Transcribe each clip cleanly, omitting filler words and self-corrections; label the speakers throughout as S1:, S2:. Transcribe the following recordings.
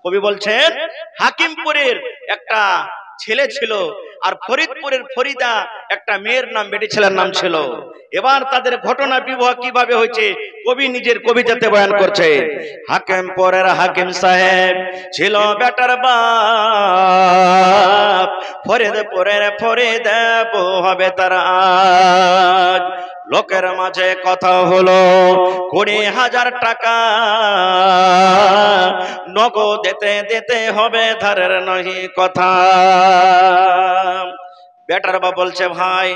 S1: কবি বলছেন হাকিমপুরের একটা ছেলে ছিল, আর ফরিদপুরের ফরিদা একটা মেয়ের নাম, বেটি ছেলের নাম ছিল। এবার তাদের ঘটনা বিবাহ কিভাবে হয়েছে কবি নিজের কবিতাতে বয়ান করছে। হাকিমপুরের হাকিম সাহেব ছিল বেটার বাপ, ফরিদপুরের ফরিদা বউ হবে তার আজ। লোকের মাঝে কথা হলো 20,000 টাকা, নগদ দিতে হবে, ধারের নহি কথা। বেটার বাপ বলছে ভাই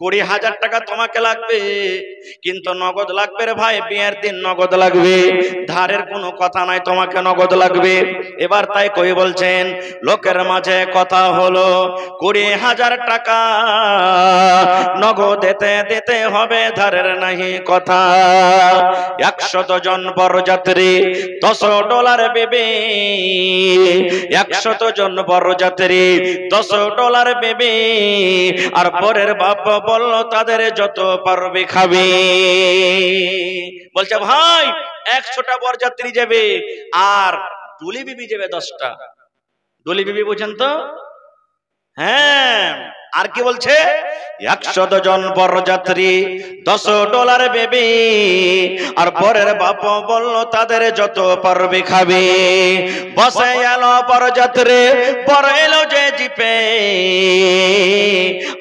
S1: 20,000 টাকা তোমাকে লাগবে, কিন্তু নগদ লাগবে রে ভাই, বিয়ের দিন নগদ লাগবে, ধারের কোনো কথা নাই, তোমাকে নগদ লাগবে। এবার তাই কই বলছেন লোকের মাঝে কথা হলো 20,000 টাকা, নগদ দিতে হবে, ধারের নাহি কথা। 100 জন বরযাত্রী $10 বেবি, 100 জন বরযাত্রী $10 বেবি, আর পরের বাপ বলল তাদের যত পারবে খাবে। বলছে ভাই 100টা বরযাত্রী যাবে, আর ডুলি বিবি যাবে 10টা। ডুলি বিবি বুঝেন তো? হ্যাঁ। আর কি বলছে 100 জন বরযাত্রী $10 বেবি, আর পরের বাপ বলল তাদের যত পারবে খাবে। বসে এলো বরযাত্রী, বড় এলো যে জিপে,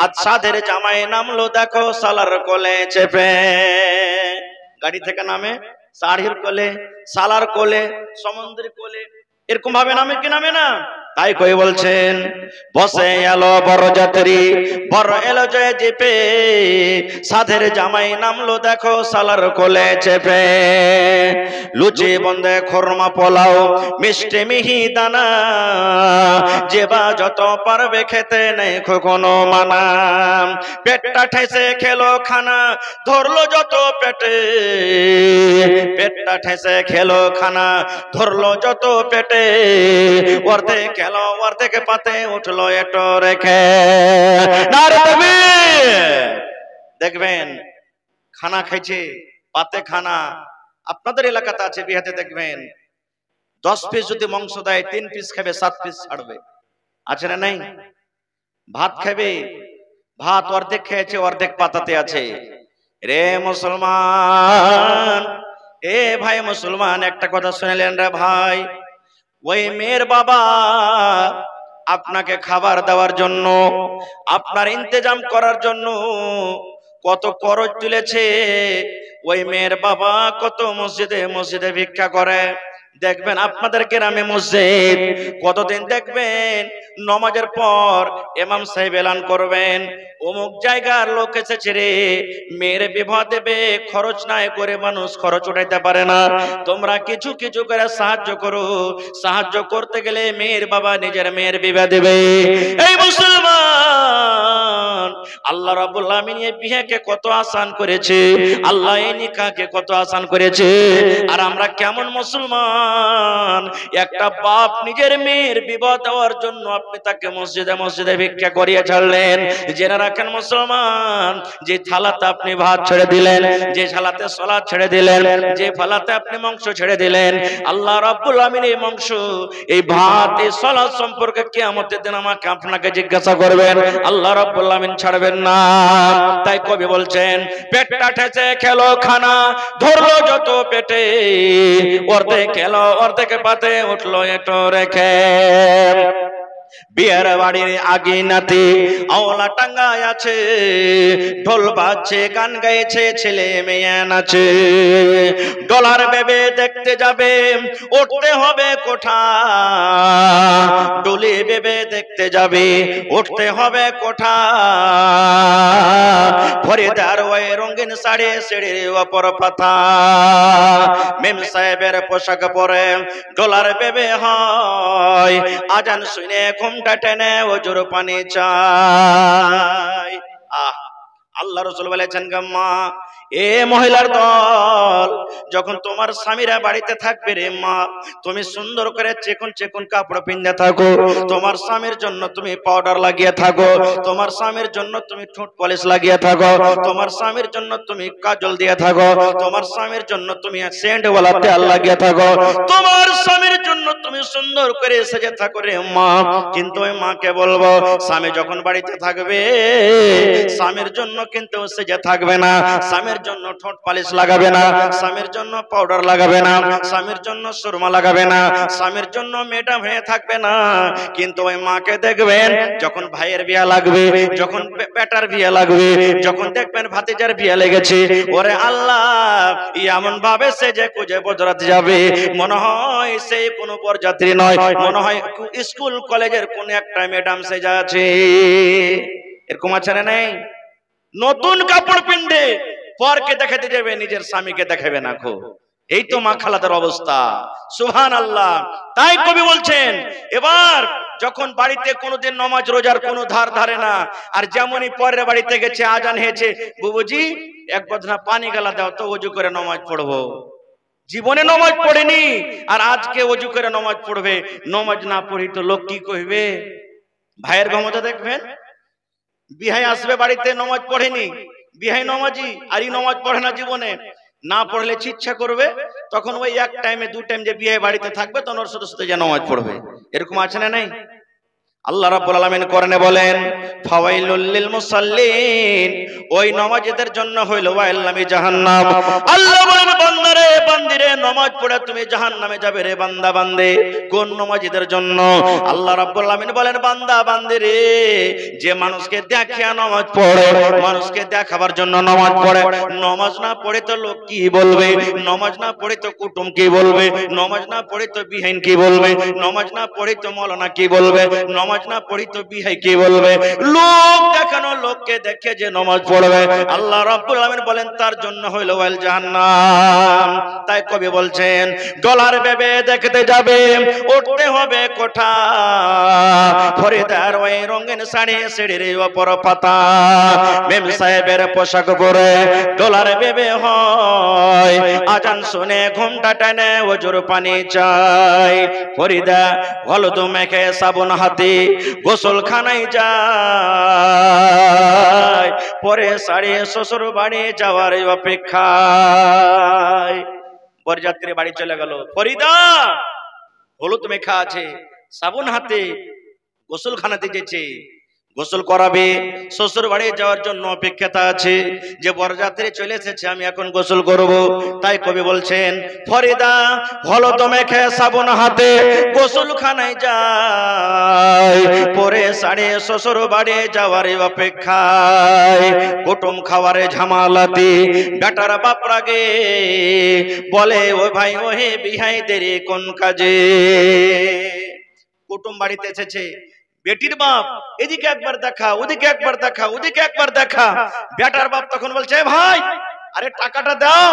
S1: আর সাদের জামাই নামলো দেখো সালার কোলে চেপে। গাড়ি থেকে নামে শাড়ির কোলে, সালার কোলে, সমুদ্রের কোলে, এরকম ভাবে নামে কি নামে না? তাই কই বলছেন বসে এলো বরযাত্রী, বড় এলো যে জিপে, সাধের জামাই নামলো দেখো সালার কোলে চেপে। লুচি বন্দে খোরমা পোলাও মিষ্টি মিহি দানা, যেবা যত পারবে খেতে নেই কোনো মানা। পেটটা ঠেসে খেলো খানা, ধরলো যত পেটে, পেটটা ঠেসে খেলো খানা, ধরলো যত পেটে, অর্ধেক খেলো অর্ধেক পাতে উঠলো এটো রেখে। দেখবেন খানা খাইছে, পাতে খানা। আপনাদের এলাকাতে আছে, বিহাতে দেখবেন 10 পিস যদি মাংস দেয় 3 পিস খাবে, 7 পিস ছাড়বে, আছে না নাই? ভাত খাবে, ভাত অর্ধেক খেয়েছে, অর্ধেক পাতাতে আছে। রে মুসলমান, এ ভাই মুসলমান, একটা কথা শুনলেন রে ভাই, ওই মেয়ের বাবা আপনাকে খাবার দেওয়ার জন্য, আপনার ইন্তজাম করার জন্য কত খরচ তুলেছে। ওই মেয়ের বাবা কত মসজিদে মসজিদে ভিক্ষা করে। দেখবেন আপনাদের গ্রামে মসজিদ কতদিন দেখবেন নামাজের পর ইমাম সাহেব এলান করবেন, অমুক জায়গার লোক এসেছে রে, মেয়ের বিবাহ দেবে, খরচ নাই করে মানুষ খরচ উঠাইতে পারে না, তোমরা কিছু কিছু করে সাহায্য করো। সাহায্য করতে গেলে মেয়ের বাবা নিজের মেয়ের বিবাহ দেবে। এই মুসলমান, আল্লাহ রাব্বুল আমিন এই বিয়েকে কত আসান করেছে, আল্লাহ এই নিকাহকে কত আসান করেছে। আর আমরা কেমন মুসলমান, একটা বাপ নিজের মেয়ের বিবাহ দেওয়ার জন্য আপনি তাকে মসজিদে মসজিদে ভিক্ষা করিয়ে ছাড়লেন। জেনে রাখেন মুসলমান, যে থালাতে আপনি ভাত ছেড়ে দিলেন, যে থালাতে সালাত ছেড়ে দিলেন, যে থালাতে আপনি মাংস ছেড়ে দিলেন, আল্লাহ রাব্বুল আমিন এই মাংস, এই ভাত, এই সালাত সম্পর্কে কিয়ামতের দিন আমাকে আপনাকে জিজ্ঞাসা করবেন, আল্লাহ রাব্বুল আমিন ছাড়বেন না। তাই কবি বলছেন পেটটা ঠেসে খেলো খানা, ধরলো যত পেটে, অর্ধেক খেলো অর্ধেক পাতে উঠলো এটো রেখে। বিয়ের বাড়ির আগিনাতে আওলা টাঙ্গায় আছে, ঢোল বাজছে গান গাইছে ছেলে মেয়ে নাচে। ডলার বেবে দেখতে যাবে, উঠতে হবে কোঠা, ডুলি বেবে দেখতে যাবে, উঠতে হবে কোঠা। ফরিদার ওই রঙিন শাড়ি, সিঁড়ির ওপর পাতা, মেম সাহেবের পোশাক পরে ডলার বেবে হয়, আজান শুনে ঘুমটা টেনে ওজোর পানি চাই। আল্লাহ রাসূল বলেছেন, গাম্মা এ মহিলার দল, যখন তোমার স্বামীরা বাড়িতে থাকবে রে মা, তুমি সুন্দর করে চিকন চিকন কাপড় পিন্দে থাকো, তোমার স্বামীর জন্য তুমি পাউডার লাগিয়ে থাকো, তোমার স্বামীর জন্য তুমি ঠোঁট পলিশ লাগিয়ে থাকো, তোমার স্বামীর জন্য তুমি কাজল দিয়ে থাকো, তোমার স্বামীর জন্য তুমি সেন্ট ওয়ালা তেল লাগিয়ে থাকো, তোমার স্বামীর জন্য তুমি সুন্দর করে সেজে থাকো রে মা। কিন্তু ওই মাকে বলবো, স্বামী যখন বাড়িতে থাকবে স্বামীর জন্য কিন্তু সেজে থাকবে না, স্বামীর জন্য ঠোঁট পালিশ লাগাবে না, স্বামীর জন্য পাউডার লাগাবে না, স্বামীর জন্য সুরমা লাগাবে না, স্বামীর জন্য মেডাম হয়ে থাকবে না। কিন্তু ওই মাকে দেখবেন যখন ভাইয়ের বিয়া লাগবে, যখন বেটার বিয়া লাগবে, যখন দেখবেন ভাতিজার বিয়া লেগেছে, ওরে আল্লাহ এমন ভাবে সে যে খুঁজে বজরাত যাবে, মনে হয় সে কোনো বরযাত্রী নয়, মনে হয় স্কুল কলেজের কোন একটা ম্যাডাম সেজা আছে। এরকম আছে না নাই? নতুন কাপড় পিনবে, পরকে দেখাতে যাবে, নিজের স্বামীকে দেখাবে না। খো এই তো মা খালাদের অবস্থা। সুবহানাল্লাহ। তাই কবি বলছেন, এবার যখন বাড়িতে কোনোদিন নামাজ রোজার কোনো ধার ধারে না, আর যেমনই পরের বাড়িতে গেছে, আজান হয়েছে, বুবুজি এক বদনা পানি গালা দাও তো ওযু করে নামাজ পড়বো। জীবনে নামাজ পড়েনি আর আজকে ওযু করে নামাজ পড়বে। নামাজ না পড়ি তো লোক কি কইবে? ভাইয়ের ক্ষমতা দেখবেন, বিহাই আসবে বাড়িতে, নামাজ পড়েনি, বিহাই নামাজি আর ই নামাজ পড়ে না জীবনে, না পড়লে ইচ্ছা করবে, তখন ওই এক টাইমে দু টাইম যে বিয়ে বাড়িতে থাকবে তখন ওর সাথে সাথে যে নামাজ পড়বে। এরকম আছে না নাই? আল্লাহ রাব্বুল আলামিন কোরআনে বলেন, ফাওয়াইলুল লিল মুসাল্লিন, ওই নামাজীদের জন্য হইল ওয়াইল্লামি জাহান্নাম। আল্লাহ বলেন, বান্দারে বান্দিরে নামাজ পড়ে তুমি জাহান্নামে যাবে রে বান্দা বান্দে। কোন নামাজীদের জন্য? আল্লাহ রাব্বুল আলামিন বলেন, বান্দা বান্দিরে, যে মানুষকে দেখিয়া নামাজ পড়ে, মানুষকে দেখাবার জন্য নামাজ পড়ে, নামাজ না পড়ে তো লোক কি বলবে, নামাজ না পড়ে তো কুটুম কি বলবে, নামাজ না পড়ে তো বিহাইন কি বলবে, নামাজ না পড়ে তো মাওলানা কি বলবে, নামাজ না পড়ি তো বিহাই কি বলবে, লোক দেখানো, লোককে দেখে যে নামাজ পড়বে, আল্লাহ রাব্বুল আলামিন বলেন তার জন্য হইল ওয়াল জাহান্নাম। তাই কবি বলছেন, ডলার ভেবে দেখতে যাবে, উঠতে হবে কোঠা, ফরিদার ওই রঙিন শাড়ি সিঁড়ির ওপর পাতা, মেম সাহেবের পোশাক পরে ডলার ভেবে হয়, আজান শুনে ঘুমটা টেনে ওজুর পানি চাই, ফরিদা হলুদ মেখে সাবুন হাতে গোসলখানায় যায়, পরে শাড়ি শ্বশুর বাড়ি যাওয়ার অপেক্ষায়। বরযাত্রী বাড়ি চলে গেল, ফরিদা হলুদ মেখা আছে, সাবুন হাতে গোসলখানাতে যেছে, গোসল করাবে, শ্বশুর বাড়ি যাওয়ার জন্য অপেক্ষাতে আছে, যে বরযাত্রী চলে এসেছে আমি এখন গোসল করব। তাই কবি বলছেন, ফরিদা হলুদ মেখে সাবুন হাতে গোসলখানায় যায়, পরে শাড়ি শ্বশুর বাড়ি যাওয়ার অপেক্ষায়, কুটুম খাওয়ারে ঝামালাতি বেটার বাপ রাগে, বলে ও ভাই ও হে বিহাই দেরি কোন কাজে। কুটুম বাড়িতে এসেছে, বেটির বাপ এদিকে একবার দেখা, ওদিকে একবার দেখা, ওদিকে একবার দেখা, বেটার বাপ তখন বলছে, ভাই আরে টাকাটা দাও,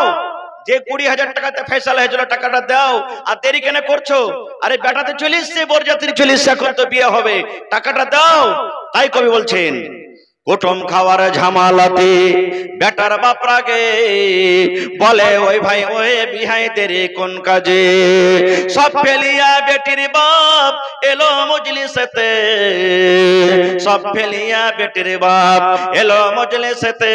S1: যে 20,000 টাকাতে ফয়সালা হয়েছিল টাকাটা দাও, আর দেরি কেন করছো? আরে বেটাতে চলে এসছে, বরযাত্রী চলে এসছে, এখন তো বিয়ে হবে, টাকাটা দাও। তাই কবি বলছেন, কুটুম খাওয়ার ঝামালাতে বেটার বাপ রাগে, বলে ওই ভাই ওই বিহাই দেরি কোন কাজে, সব ফেলিয়া বেটির বাপ এলো মজলিসেতে, সব ফেলিয়া বেটির বাপ এলো মজলিসেতে,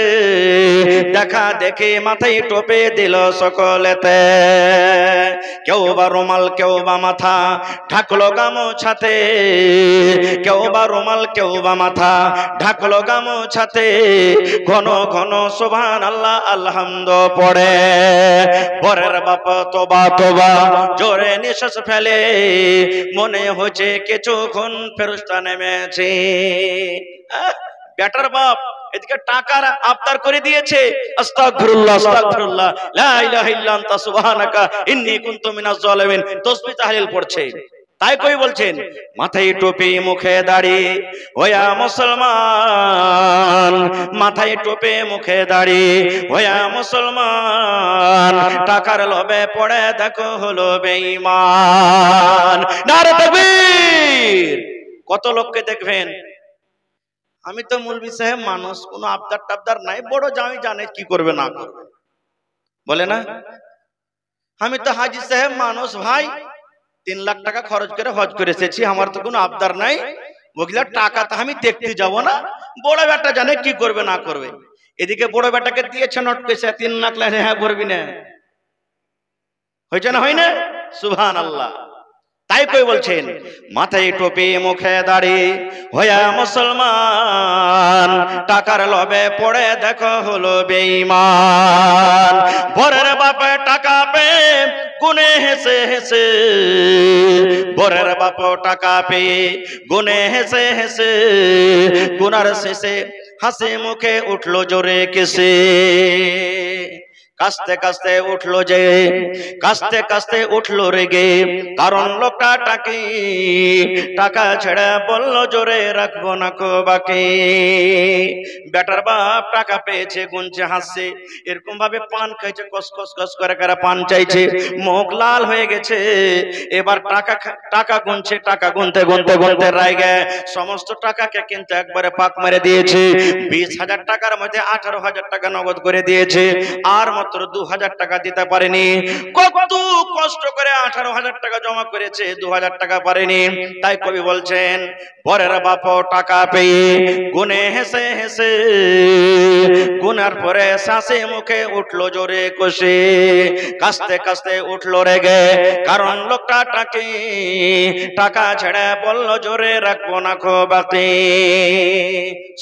S1: দেখা দেখে মাথায় টোপে দিল সকলেতে, কেউ বা রুমাল কেউ বা মাথা ঢাকলো গামছাতে, কেউ বা রুমাল কেউ বা মাথা ঢাকলো গামছাতে, ঘন ঘন সুবহানাল্লাহ আলহামদ পড়ে, বরের বাপ তোবা তোবা জোরে নিঃশ্বাস ফেলে, মনে হচ্ছে কিছুক্ষণ ফেরেশতা নেমেছে। বেটার বাপ এদিকে টাকার আবদার করে দিয়েছে, আস্তাগফিরুল্লাহ আস্তাগফিরুল্লাহ লা ইলাহা ইল্লা আনতা সুবহানাকা ইন্নী কুনতু মিনাজ জালিমিন তাসবিহ তাহলিল পড়ছে। তাই কই বলছেন, মাথায় টুপি মুখে দাড়ি ওয়া মুসলমান, মাথায় টুপি মুখে দাড়ি ওয়া মুসলমান, টাকার লোভে পড়ে দেখো হলো বেঈমান। নারে তাকবীর। কত লোককে দেখবেন, আমি তো মৌলভী সাহেব মানুষ, কোনো আবদার টাবদার নাই, বড় জামি জানে কি করবে না করবে, বলে না? আমি তো হাজি সাহেব মানুষ ভাই, 3 লাখ টাকা খরচ করে হজ করে এসেছি, আমার তো কোনো আবদার নাই, ওগুলা টাকা তো আমি দেখতে যাব না, বড় বেটা জানে কি করবে না করবে। এদিকে বড় বেটাকে দিয়েছে নোট পেছে 3 লাখ, হ্যাঁ ভরবি না, হয়েছে না হয় না? সুবহানাল্লাহ। তাই কই বলছেন মাথায় টুপি মুখে দাড়ি হইয়া মুসলমান, টাকার লোভে পড়ে দেখো হলো বেঈমান। বরের বাপে টাকা পেয়ে গুনে হেসে হেসে, বরের বাপ টাকা পেয়ে গুনে হেসে হেসে, গুনার শেষে হাসি মুখে উঠলো জোরে কেসে। কাস্তে কাস্তে উঠলো যে, কাস্তে কাস্তে উঠলো রেগে, কারণ লোকটা টাকা ছেড়ে বললো জোরে রাখবো না কো বাকি। বেটার বাপ টাকা পেয়েছে, গুনছে হাসছে, এরকম ভাবে পান খাইছে, কস কস কস করে পান চাইছে, মুখ লাল হয়ে গেছে। এবার টাকা গুনছে, টাকা গুনতে গুনতে গুনতে রাইগে সমস্ত টাকাকে কিন্তু একবারে পাক মেরে দিয়েছে। 20,000 টাকার মধ্যে 18,000 টাকা নগদ করে দিয়েছে, আর মাত্র 2,000 টাকা দিতে পারেনি। কত কষ্ট করে 18,000 টাকা জমা করেছে, 2,000 টাকা পারেনি। তাই কবি বলছেন বরের বাপ টাকা পেয়ে গুনে হেসে হেসে, গুনার পরে শ্বাসে মুখে উঠলো জোরে কষে, কাস্তে কাস্তে উঠলো রেগে, কারণ লোকটা টাকা ছেড়ে বললো জোরে রাখবো না খো বাকি।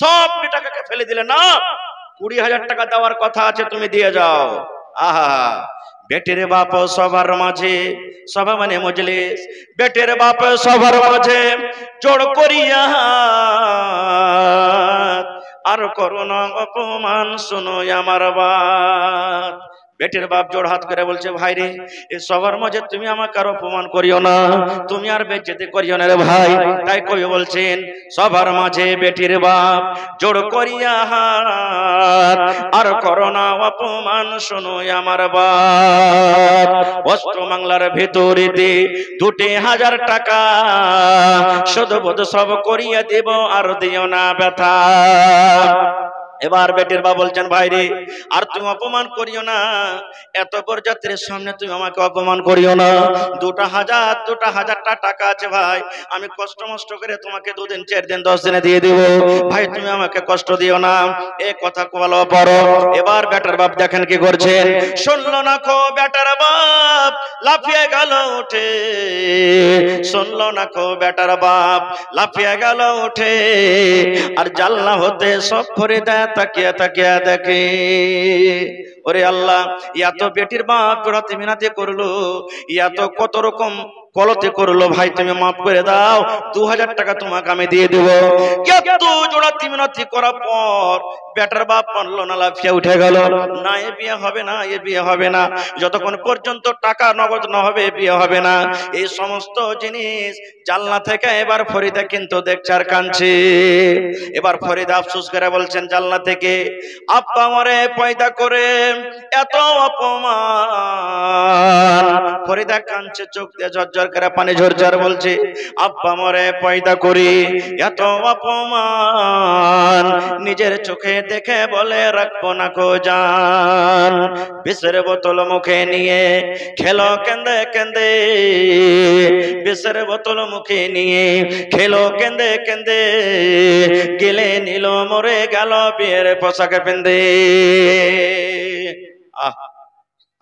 S1: সব টাকাকে ফেলে দিলে না, 20,000 টাকা দেওয়ার কথা আছে, তুমি দিয়ে যাও। আহা, বেটের বাপ সবার মাঝে, সভা মানে মজলিস, বেটের বাপ সবার মাঝে জোড় করিয়া আর করোনা অপমান শুনো আমার বাত। বেটের বাপ জোড় হাত করে বলছে ভাই রে, এই সবার মাঝে তুমি আমাকে আর অপমান করিও না, তুমি আর বেজ্জতি করিও না রে ভাই। তাই কবি বলছেন সবার মাঝে বেটির বাপ জোড় করিয়া হাত, আর করোনা অপমান শোনো আমার বাপ। অস্ত্র বাংলার ভিতরেতে 2,000 টাকা সদবোধ সব করিয়া দেব, আর দিও না ব্যথা। এবার বেটির বাবা বলছেন ভাই রে, আর তুমি অপমান করিও না, এত বরযাত্রীর সামনে তুমি আমাকে অপমান করিও না। 2,000 টাকা আছে ভাই, আমি কষ্ট মষ্ট করে তোমাকে 2 দিন 4 দিন 10 দিনে দিয়ে দেব, ভাই তুমি আমাকে কষ্ট দিও না। এই কথা বলো পড়ো। এবার বেটার বাপ দেখেন কি করছেন, শুনলো না খো বেটার বাপ লাফিয়ে গেল উঠে, শুনলো না খো বেটার বাপ লাফিয়ে গেল উঠে, আর জানলা হতে সব করে দেয় তাকিয়া তাকিয়া দেখে। ওরে আল্লাহ, এত বেটির বাপ জোড়াতে মিনাতে করলো, এত কত রকম কলতে করলো, ভাই তুমি মাফ করে দাও, 2,000 টাকা তোমাকে আমি দিয়ে দেব। এত জোড়াতে মিনাতে করার পর বেটার বাপ মানলো না, লাফিয়া উঠে গেল, না এ বিয়ে হবে না, এ বিয়ে হবে না, যতক্ষণ পর্যন্ত টাকা নগদ না হবে বিয়ে হবে না। এই সমস্ত জিনিস জানলা থেকে এবার ফরিদা কিন্তু দেখছে আর কাঁদছে। এবার ফরিদা আফসোস করে বলছেন জানলা থেকে, আব্বা আমারে পয়দা করে এত অপমান। ফরিদা কাঁদছে, চোখ দিয়ে ঝরঝর করে পানি ঝরঝর বলছে, আব্বা আমারে পয়দা করে এত অপমান, নিজের চোখে দেখে বলে রাখবো না কো জান। বিষের বোতল মুখে নিয়ে খেলো কেন্দে কেন্দে, বিষের বোতল মুখে নিয়ে খেলো কেন্দে কেন্দে, গেলে নিল মরে গেল বিয়ের পোশাকে পেন্দে।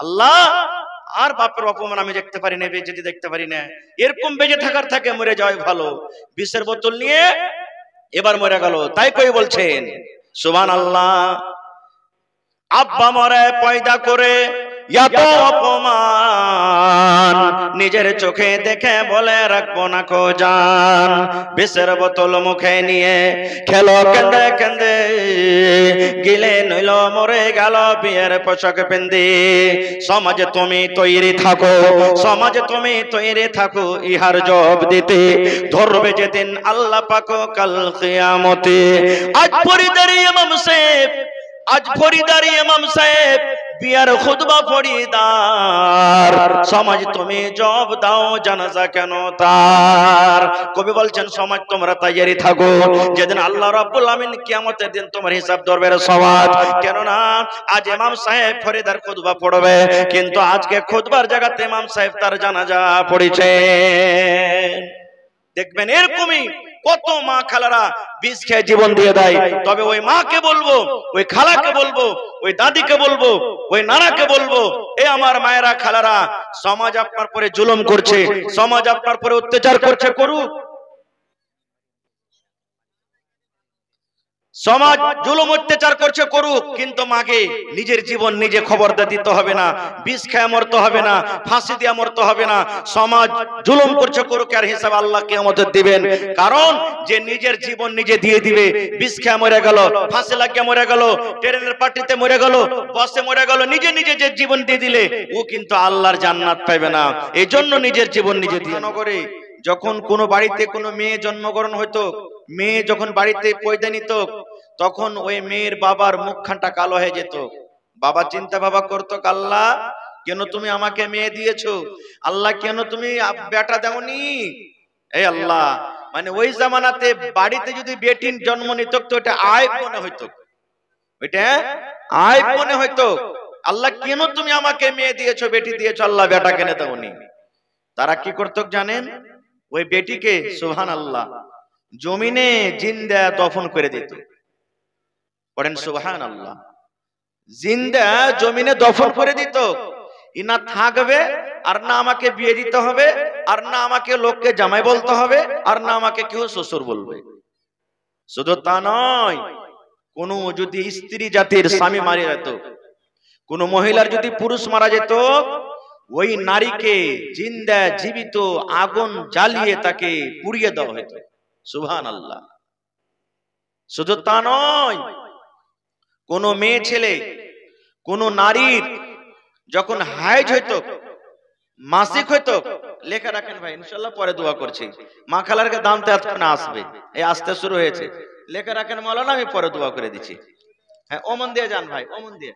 S1: আল্লাহ, আর বাপের অপমান আমি দেখতে পারি না, বেজেতি দেখতে পারি না, এরকম বেজে থাকার থাকে মরে যাওয়াই ভালো। বিষের বোতল নিয়ে এবার মরে গেল। তাই কই বলছেন সুবহানাল্লাহ, আব্বা মরে পয়দা করে এত অপমান, নিজের চোখে দেখে বলে রাখবো না কো জান। বিষের বোতল মুখে নিয়ে খেলো কেন্দে কেন্দে, গিলে নইল মরে গেল বিয়ের পোশাক পেন্দে। সমাজে তুমি তৈরি থাকো, সমাজে তুমি তৈরি থাকো, ইহার জবাব দিতে ধরবে যেদিন আল্লাহ পাক কাল কিয়ামতে। আজ ফরিদারি ইমাম সাহেব, আজ ফরিদারি ইমাম সাহেব বিয়ার খুতবা ফরিদার, সমাজ তুমি জব দাও জানাজা কেন তার। কবি বলছেন সমাজ তোমরা তৈরি থাকো, যেদিন আল্লাহ রাব্বুল আমিন কিয়ামতের দিন তোমার হিসাব ধরবে সমাজ। কেননা আজ ইমাম সাহেব ফরিদার খুতবা পড়বে, কিন্তু আজকে খুতবার জায়গাতে ইমাম সাহেব তার জানাজা পড়েছে। দেখবেন এরকমই কত মা খালারা বিষ খেয়ে জীবন দিয়ে দেয়। তবে ওই মাকে বলবো, ওই খালাকে বলবো, ওই দাদিকে বলবো, ওই নানাকে বলবো, এ আমার মায়েরা খালারা, সমাজ আপনার পরে জুলুম করছে, সমাজ আপনার পরে অত্যাচার করছে, করুক। সমাজ জুলুম অত্যাচার করছে, করুক, কিন্তু মাকে নিজের জীবন নিজে খবর দিতে হবে না, বিষ খেয়ে মরতে হবে না, ফাঁসি দিয়ে মরতে হবে না। সমাজ জুলুম করছে, করুক, আর হিসাব আল্লাহ কিয়ামতে দিবেন। কারণ যে নিজের জীবন নিজে দিয়ে দিবে, বিষ খেয়ে মরে গেল, ফাঁসি লাগিয়ে মরে গেল, ট্রেনের পার্টিতে মরে গেল, বাসে মরে গেল, নিজে নিজে যে জীবন দিয়ে দিলে ও কিন্তু আল্লাহর জান্নাত পাবে না। এই জন্য নিজের জীবন নিজে দিয়ে নগরে যখন কোনো বাড়িতে কোনো মেয়ে জন্মগ্রহণ হইতো, মেয়ে যখন বাড়িতে পয়দা নিত, তখন ওই মেয়ের বাবার মুখখানটা কালো হয়ে যেত। বাবা চিন্তা ভাবা করতো, আল্লাহ কেন তুমি আমাকে মেয়ে দিয়েছো, আল্লাহ কেন তুমি বেটা দাওনি। এই আল্লাহ, মানে ওই জামানাতে বাড়িতে যদি বেটির জন্ম নিত তো এটা আয়ব মনে হইতো, ওইটা আয়ব মনে হইতো। আল্লাহ কেন তুমি আমাকে মেয়ে দিয়েছো, বেটি দিয়েছো, আল্লাহ বেটা কেন দাওনি। তারা কি করতো জানেন, ওই বেটিকে সুবহানাল্লাহ জমিনে জিন্দা দফন করে দিত। পড়েন সুবহানাল্লাহ, জিন্দা জমিনে দফন করে দিত। ইনা থাকবে আর না আমাকে বিয়ে দিতে হবে, আর না আমাকে লোককে জামাই বলতে হবে, আর না আমাকে কেউ শ্বশুর বলবে। শুধু তা নয়, কোন যদি স্ত্রী জাতির স্বামী মারা যেত, কোন মহিলার যদি পুরুষ মারা যেত, ওই নারীকে জিন্দা জীবিত আগুন জ্বালিয়ে তাকে পুড়িয়ে দেওয়া হতো। সুবহানাল্লাহ। শুধু তা নয়, কোন মেয়ে ছেলে, কোন নারীর যখন হাইজ হইতো, মাসিক হইতো, লেখা রাখেন ভাই, ইনশাআল্লাহ পরে দোয়া করছি, মা খালারকে দামতে এতক্ষণ আসবে, এই আসতে শুরু হয়েছে, লেখা রাখেন মাওলানা, আমি পরে দোয়া করে দিচ্ছি। হ্যাঁ, ওমন দিয়ে যান ভাই, ওমন দিয়ে।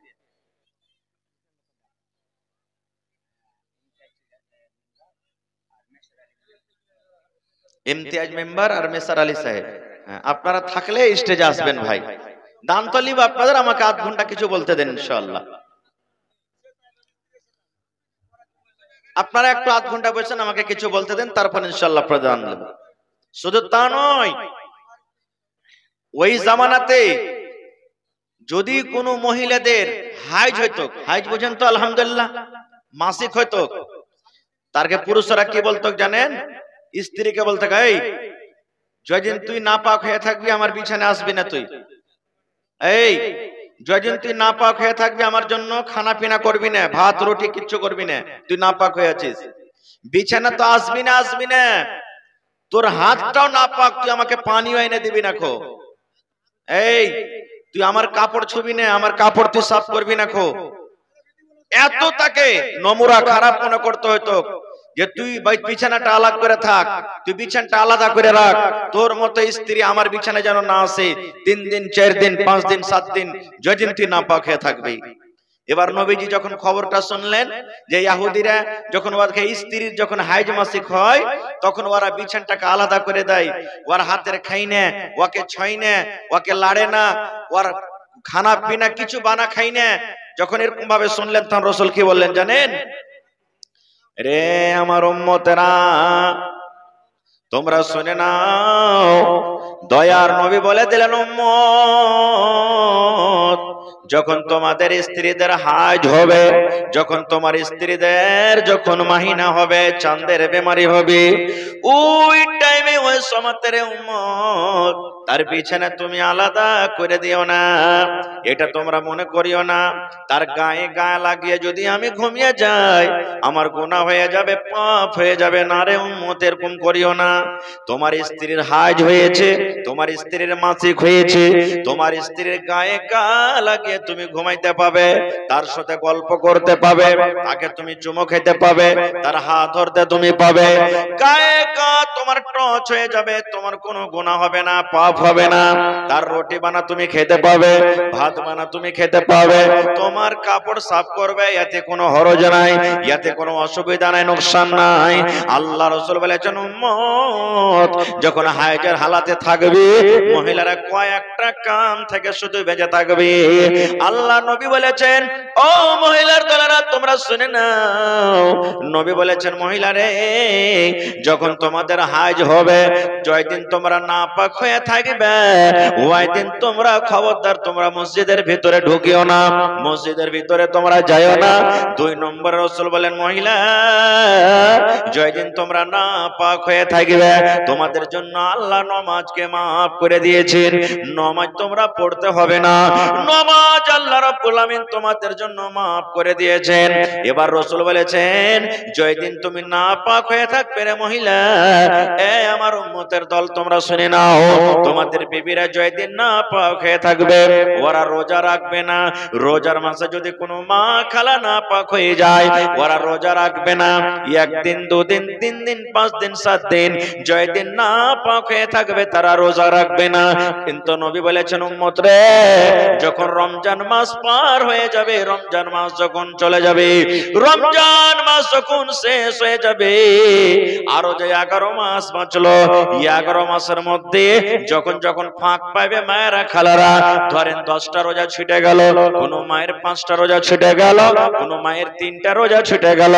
S1: ইমতিয়াজ মেম্বার আর মেসার আলী সাহেব, আপনারা থাকলে স্টেজে আসবেন ভাই। দান তো লিব আপনাদের, আমাকে আধ ঘন্টা কিছু বলতে দেন ইনশাআল্লাহ। আপনারা একটু আধ ঘন্টা বলছেন, আমাকে কিছু বলতে দেন, তারপর ইনশাআল্লাহ প্রদান দেব। শুধু তা নয়, ওই জামানাতে যদি কোনো মহিলাদের হাইজ হইতো, হাইজ বুঝেন তো আলহামদুলিল্লাহ, মাসিক হইতো, তারকে পুরুষরা কি বলতো জানেন, স্ত্রীকে বলতো, এই যদিন তুই নাপাক হয়ে থাকবি আমার বিছানে আসবি না, তুই এই যদিন তুই নাপাক হয়ে থাকবি আমার জন্য খানা পিনা করবি না, ভাত রুটি কিচ্ছু করবি না, তুই নাপাক হয়ে আছিস, বিছানা তো আসবি না, আসবি না, তোর হাতটাও নাপাক, তুই আমাকে পানিও এনে দিবি না খো, এই তুই আমার কাপড় ছুবি না, আমার কাপড় তুই সাফ করবি না খো। এত তাকে নম্রা খারাপ মনে করতে হইতো যে তুই বিছানাটা আলাদা করে থাক, তুই বিছানাটা আলাদা করে রাখ, তোর মতো স্ত্রী আমার বিছানায় যেন না আসে 3 দিন 4 দিন 5 দিন 7 দিন যতদিন তুই নাপাক হয়ে থাকবি। এবার নবীজি যখন খবরটা শুনলেন যে ইহুদিরা যখন ওকে স্ত্রীর যখন হাইজ মাসিক হয়, তখন ওরা বিছানাটাকে আলাদা করে দেয়, ওর হাতের খাই না, ওকে ছয় না, ওকে লাড়ে না, ওর খানা পিনা কিছু বানা খাই না। যখন এরকম ভাবে শুনলেন তখন রাসূল কি বললেন জানেন, রে আমার উম্মতেরা তোমরা শুনে নাও, দয়ার নবী বলে দিলেন, উম্মত যখন তোমাদের স্ত্রীদের হাজ হবে, যখন তোমার স্ত্রীদের যখন মাহিনা হবে, চাঁদের বেমারি হবে, ওই টাইমে ওই সময়তে উম্মত তার বিছানা তুমি আলাদা করে দিও না, এটা তোমরা মনে করিও না তার গায়ে গায়ে লাগিয়ে যদি আমি ঘুমিয়ে যাই আমার গুনাহ হয়ে যাবে, পাপ হয়ে যাবে, না রে উম্মত এরকম করিও না। তোমার স্ত্রীর হাজ হয়েছে, তোমার স্ত্রীর মাসিক হয়েছে, তোমার স্ত্রীর গায়ে গা লাগিয়ে তুমি ঘুমাইতে পাবে, তার সাথে গল্প করতে পাবে, তাকে তুমি চুমো খেতে পাবে, তার হাত ধরতে তুমি পাবে, গায়ে গা তোমার টচ হয়ে হয়ে যাবে, তোমার কোনো গুনাহ হবে না, পাপ হবে না। তার রুটি বানা তুমি খেতে পাবে, ভাত বানা তুমি খেতে পাবে, তোমার কাপড় সাফ করবে, এতে কোনো হরজ নাই, এতে কোনো অসুবিধা নাই, নোকসান নাই। আল্লাহ রাসূল বলেছেন উম্মত যখন হায়েজের হালাতে থাকবে মহিলারা কয়েকটা কাম থেকে শুধু বেঁচে থাকবে। আল্লাহ নবী বলেছেন ও মহিলার দলেরা তোমরা শুনে নাও, নবী বলেছেন মহিলারে যখন তোমাদের হাজ হবে, জয়দিন তোমরা নাপাক হয়ে থাকবে, ওই দিন তোমরা খবরদার তোমরা মসজিদের ভিতরে ঢুকিও না, মসজিদের ভিতরে তোমরা যাইও না। 2 নম্বর রাসূল বলেন মহিলা জয়দিন তোমরা নাপাক হয়ে থাকবে, তোমাদের জন্য আল্লাহ নামাজকে maaf করে দিয়েছেন, নামাজ তোমরা পড়তে হবে না, নামাজ আল্লাহ রাব্বুল আমিন তোমাদের জন্য maaf করে দিয়েছেন। এবার রাসূল বলেছেন জয়দিন তুমি নাপাক হয়ে থাকবে রে মহিলা, এ আমার উম্মতের দল তোমরা শুনে নাও, তোমাদের বিবিরা জয়দিন নাপাক হয়ে থাকবে, ওরা রোজা রাখবে না। রোজার মাসে যদি কোনো মা খালা নাপাক হয়ে যায় ওরা রোজা রাখবে না, 1 দিন 2 দিন 3 দিন 5 দিন 7 দিন জয়দিন নাপাক হয়ে থাকবে তারা রোজা রাখবে না। কিন্তু নবী বলেছেন উম্মত রে যখন রমজান মাস পার হয়ে যাবে, রমজান মাস যখন চলে যাবে, রমজান মাস যখন শেষ হয়ে যাবে, আরো যে 11 মাস বাঁচলো, 11 মাসের মধ্যে যখন যখন ফাঁক পাবে মায়েরা খালারা, ধরেন 10টা রোজা ছুটে গেল, কোন মায়ের 5টা রোজা ছুটে গেল, কোন মায়ের 3টা রোজা ছুটে গেল,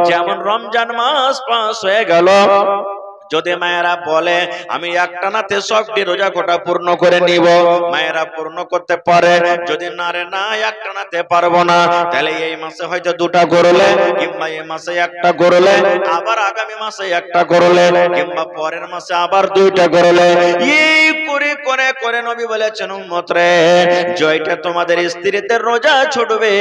S1: যেমন রমজান মাস পাস হয়ে গেল, যদি মায়েরা বলে আমি একটানাতে সবটি রোজা কোটা পূর্ণ করে নিব, মায়েরা পূর্ণ করতে পারে। যদি না রে না একটানাতে পারবো না, তাহলে এই মাসে হয়তো 2টা করলে, কিংবা এই মাসে 1টা করলে, আবার আগামী মাসে 1টা করলে, কিংবা পরের মাসে আবার 2টা করলে, এই করে করে করে নবী বলেছেন উম্মত রে জয়টা তোমাদের স্ত্রীদের রোজা ছুটবে,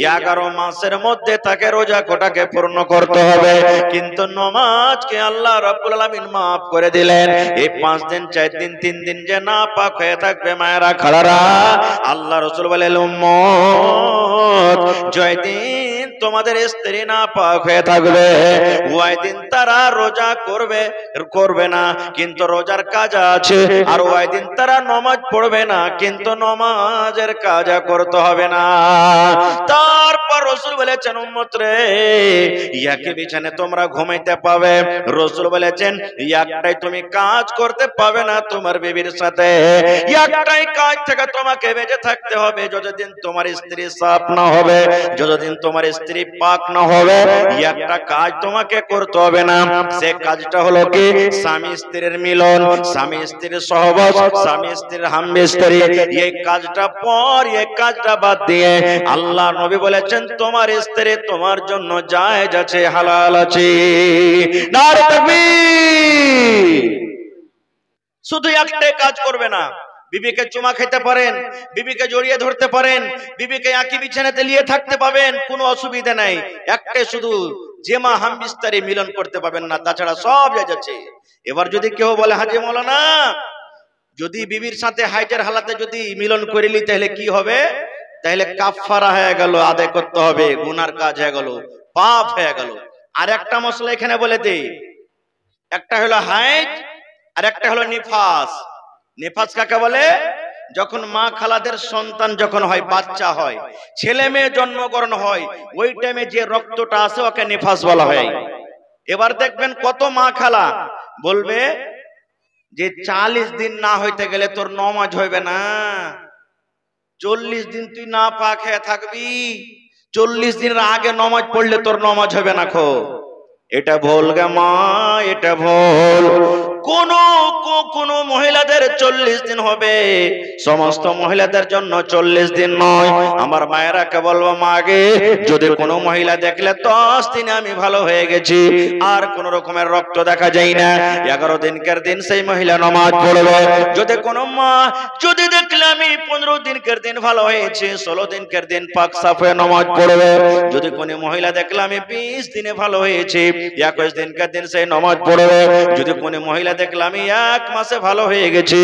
S1: 11 মাসের মধ্যে তাকে রোজা কোটাকে পূর্ণ করতে হবে। কিন্তু নামাজকে আল্লাহ রাব্বুল আলামিন maaf করে দিলেন। এই 5 দিন 4 দিন 3 দিন যে নাপাক হয়ে থাকবে মায়েরা খালারা, আল্লাহ রাসূল বলেন উম্মত জয়দিন তোমাদের স্ত্রী নাপাক হয়ে থাকবে, ওই দিন তারা রোজা করবে না, কিন্তু রোজার কাজ আছে, আর ওই দিন তারা নামাজ পড়বে না, কিন্তু নামাজের কাজ করতে হবে না। তারপর রাসূল বলেছেন উম্মত রে ইয়াকে বিছানে তোমরা ঘুমাইতে পাবে, রাসূল বলেছেন একটাই তুমি কাজ করতে পাবে না তোমার বিবির সাথে, একটাই কাজ থেকে তোমাকে বেঁচে থাকতে হবে, যতদিন তোমার স্ত্রী সাফ না হবে, যতদিন তোমার স্ত্রী পাক না হবে, একটা কাজ তোমাকে করতে হবে না। সে কাজটা হলো কি স্বামী স্ত্রীর মিলন, স্বামী স্ত্রীর সহবাস, স্বামী স্ত্রীর হামবিস্তরি। এই কাজটা পর, এই কাজটা বাদ দিয়ে আল্লাহ নবী বলেছেন তোমার স্ত্রী তোমার জন্য জায়েজ আছে, হালাল আছে। নারে তাকবীর। শুধু একটাই কাজ করবে না, বিবিকে চুমা খেতে পারেন, বিবিকে জড়িয়ে ধরতে পারেন, বিবিকে একই বিছানাতে নিয়ে থাকতে পাবেন, কোনো অসুবিধা নাই, একটাই শুধু জেমা হামবিস্তারি মিলন করতে পাবেন না, তাছাড়া সব যাচ্ছে। এবার যদি কেউ বলে হাজী মাওলানা যদি বিবির সাথে হাইজের হালাতে যদি মিলন করিলি তাহলে কি হবে, তাহলে কাফারা হয়ে গেল, আদায় করতে হবে, গুনার কাজ হয়ে গেল, পাপ হয়ে গেল। আর একটা মশলা এখানে বলে দেই, একটা হলো হাইজ আর একটা হলো নিফাস। নিফাস কাকে বলে? যখন মা খালাদের সন্তান যখন হয়, বাচ্চা হয়, ছেলে মেয়ে জন্মগ্রহণ হয়, ওই টাইমে যে রক্তটা আসে ওকে নিফাস বলা হয়। এবার দেখবেন কত মা খালা বলবে যে 40 দিন না হইতে গেলে তোর নামাজ হইবে না, 40 দিন তুই না পাক হয়ে থাকবি, 40 দিনের আগে নামাজ পড়লে তোর নামাজ হবে না। খো এটা ভুল গে মা, এটা ভুল। কোন মহিলাদের 40 দিন হবে, সমস্ত মহিলাদের জন্য 40 দিন নয়। আমার মায়েরাকে বলবো মাগে যদি কোনো মহিলা দেখলে 10 দিনে আমি ভালো হয়ে গেছি, আর কোন রকমের রক্ত দেখা যায় না, 11 দিনকার দিন সেই মহিলা নামাজ পড়বে। যদি কোনো মা যদি দেখলে আমি 15 দিনকার দিন ভালো হয়েছে, 16 দিনকার দিন পাক সাফ হয়ে নামাজ পড়বে। যদি কোনো মহিলা দেখলে আমি 20 দিনে ভালো হয়েছি, 21 দিনকার দিন সেই নামাজ পড়বে। যদি কোনো মহিলা দেখলাম এক মাসে ভালো হয়ে গেছে,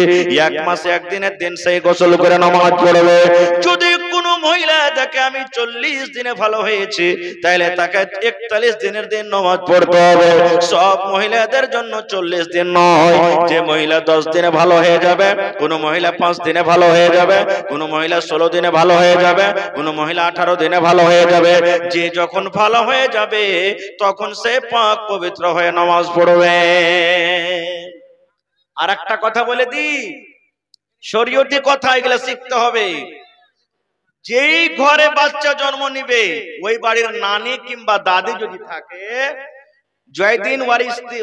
S1: এক মাসে একদিনের দিন সেই গোসল করে নামাজ পড়বে। যদি কোনো মহিলা দেখে আমি 40 দিনে ভালো হয়েছে, তাহলে তাকে 41 দিনের দিন নামাজ পড়তে হবে। সব মহিলাদের জন্য 40 দিন নয়। যে মহিলা 10 দিনে ভালো হয়ে যাবে, কোন মহিলা 5 দিনে ভালো হয়ে যাবে, কোন মহিলা 16 দিনে ভালো হয়ে যাবে, কোন মহিলা 18 দিনে ভালো হয়ে যাবে। যে যখন ভালো হয়ে যাবে তখন সে পাক পবিত্র হয়ে নামাজ পড়বে। আর একটা কথা বলে দিই, শরীয়তি কথা এগুলো শিখতে হবে। যেই ঘরে বাচ্চা জন্ম নিবে ওই বাড়ির নানি কিংবা দাদি যদি থাকে, জয়দিন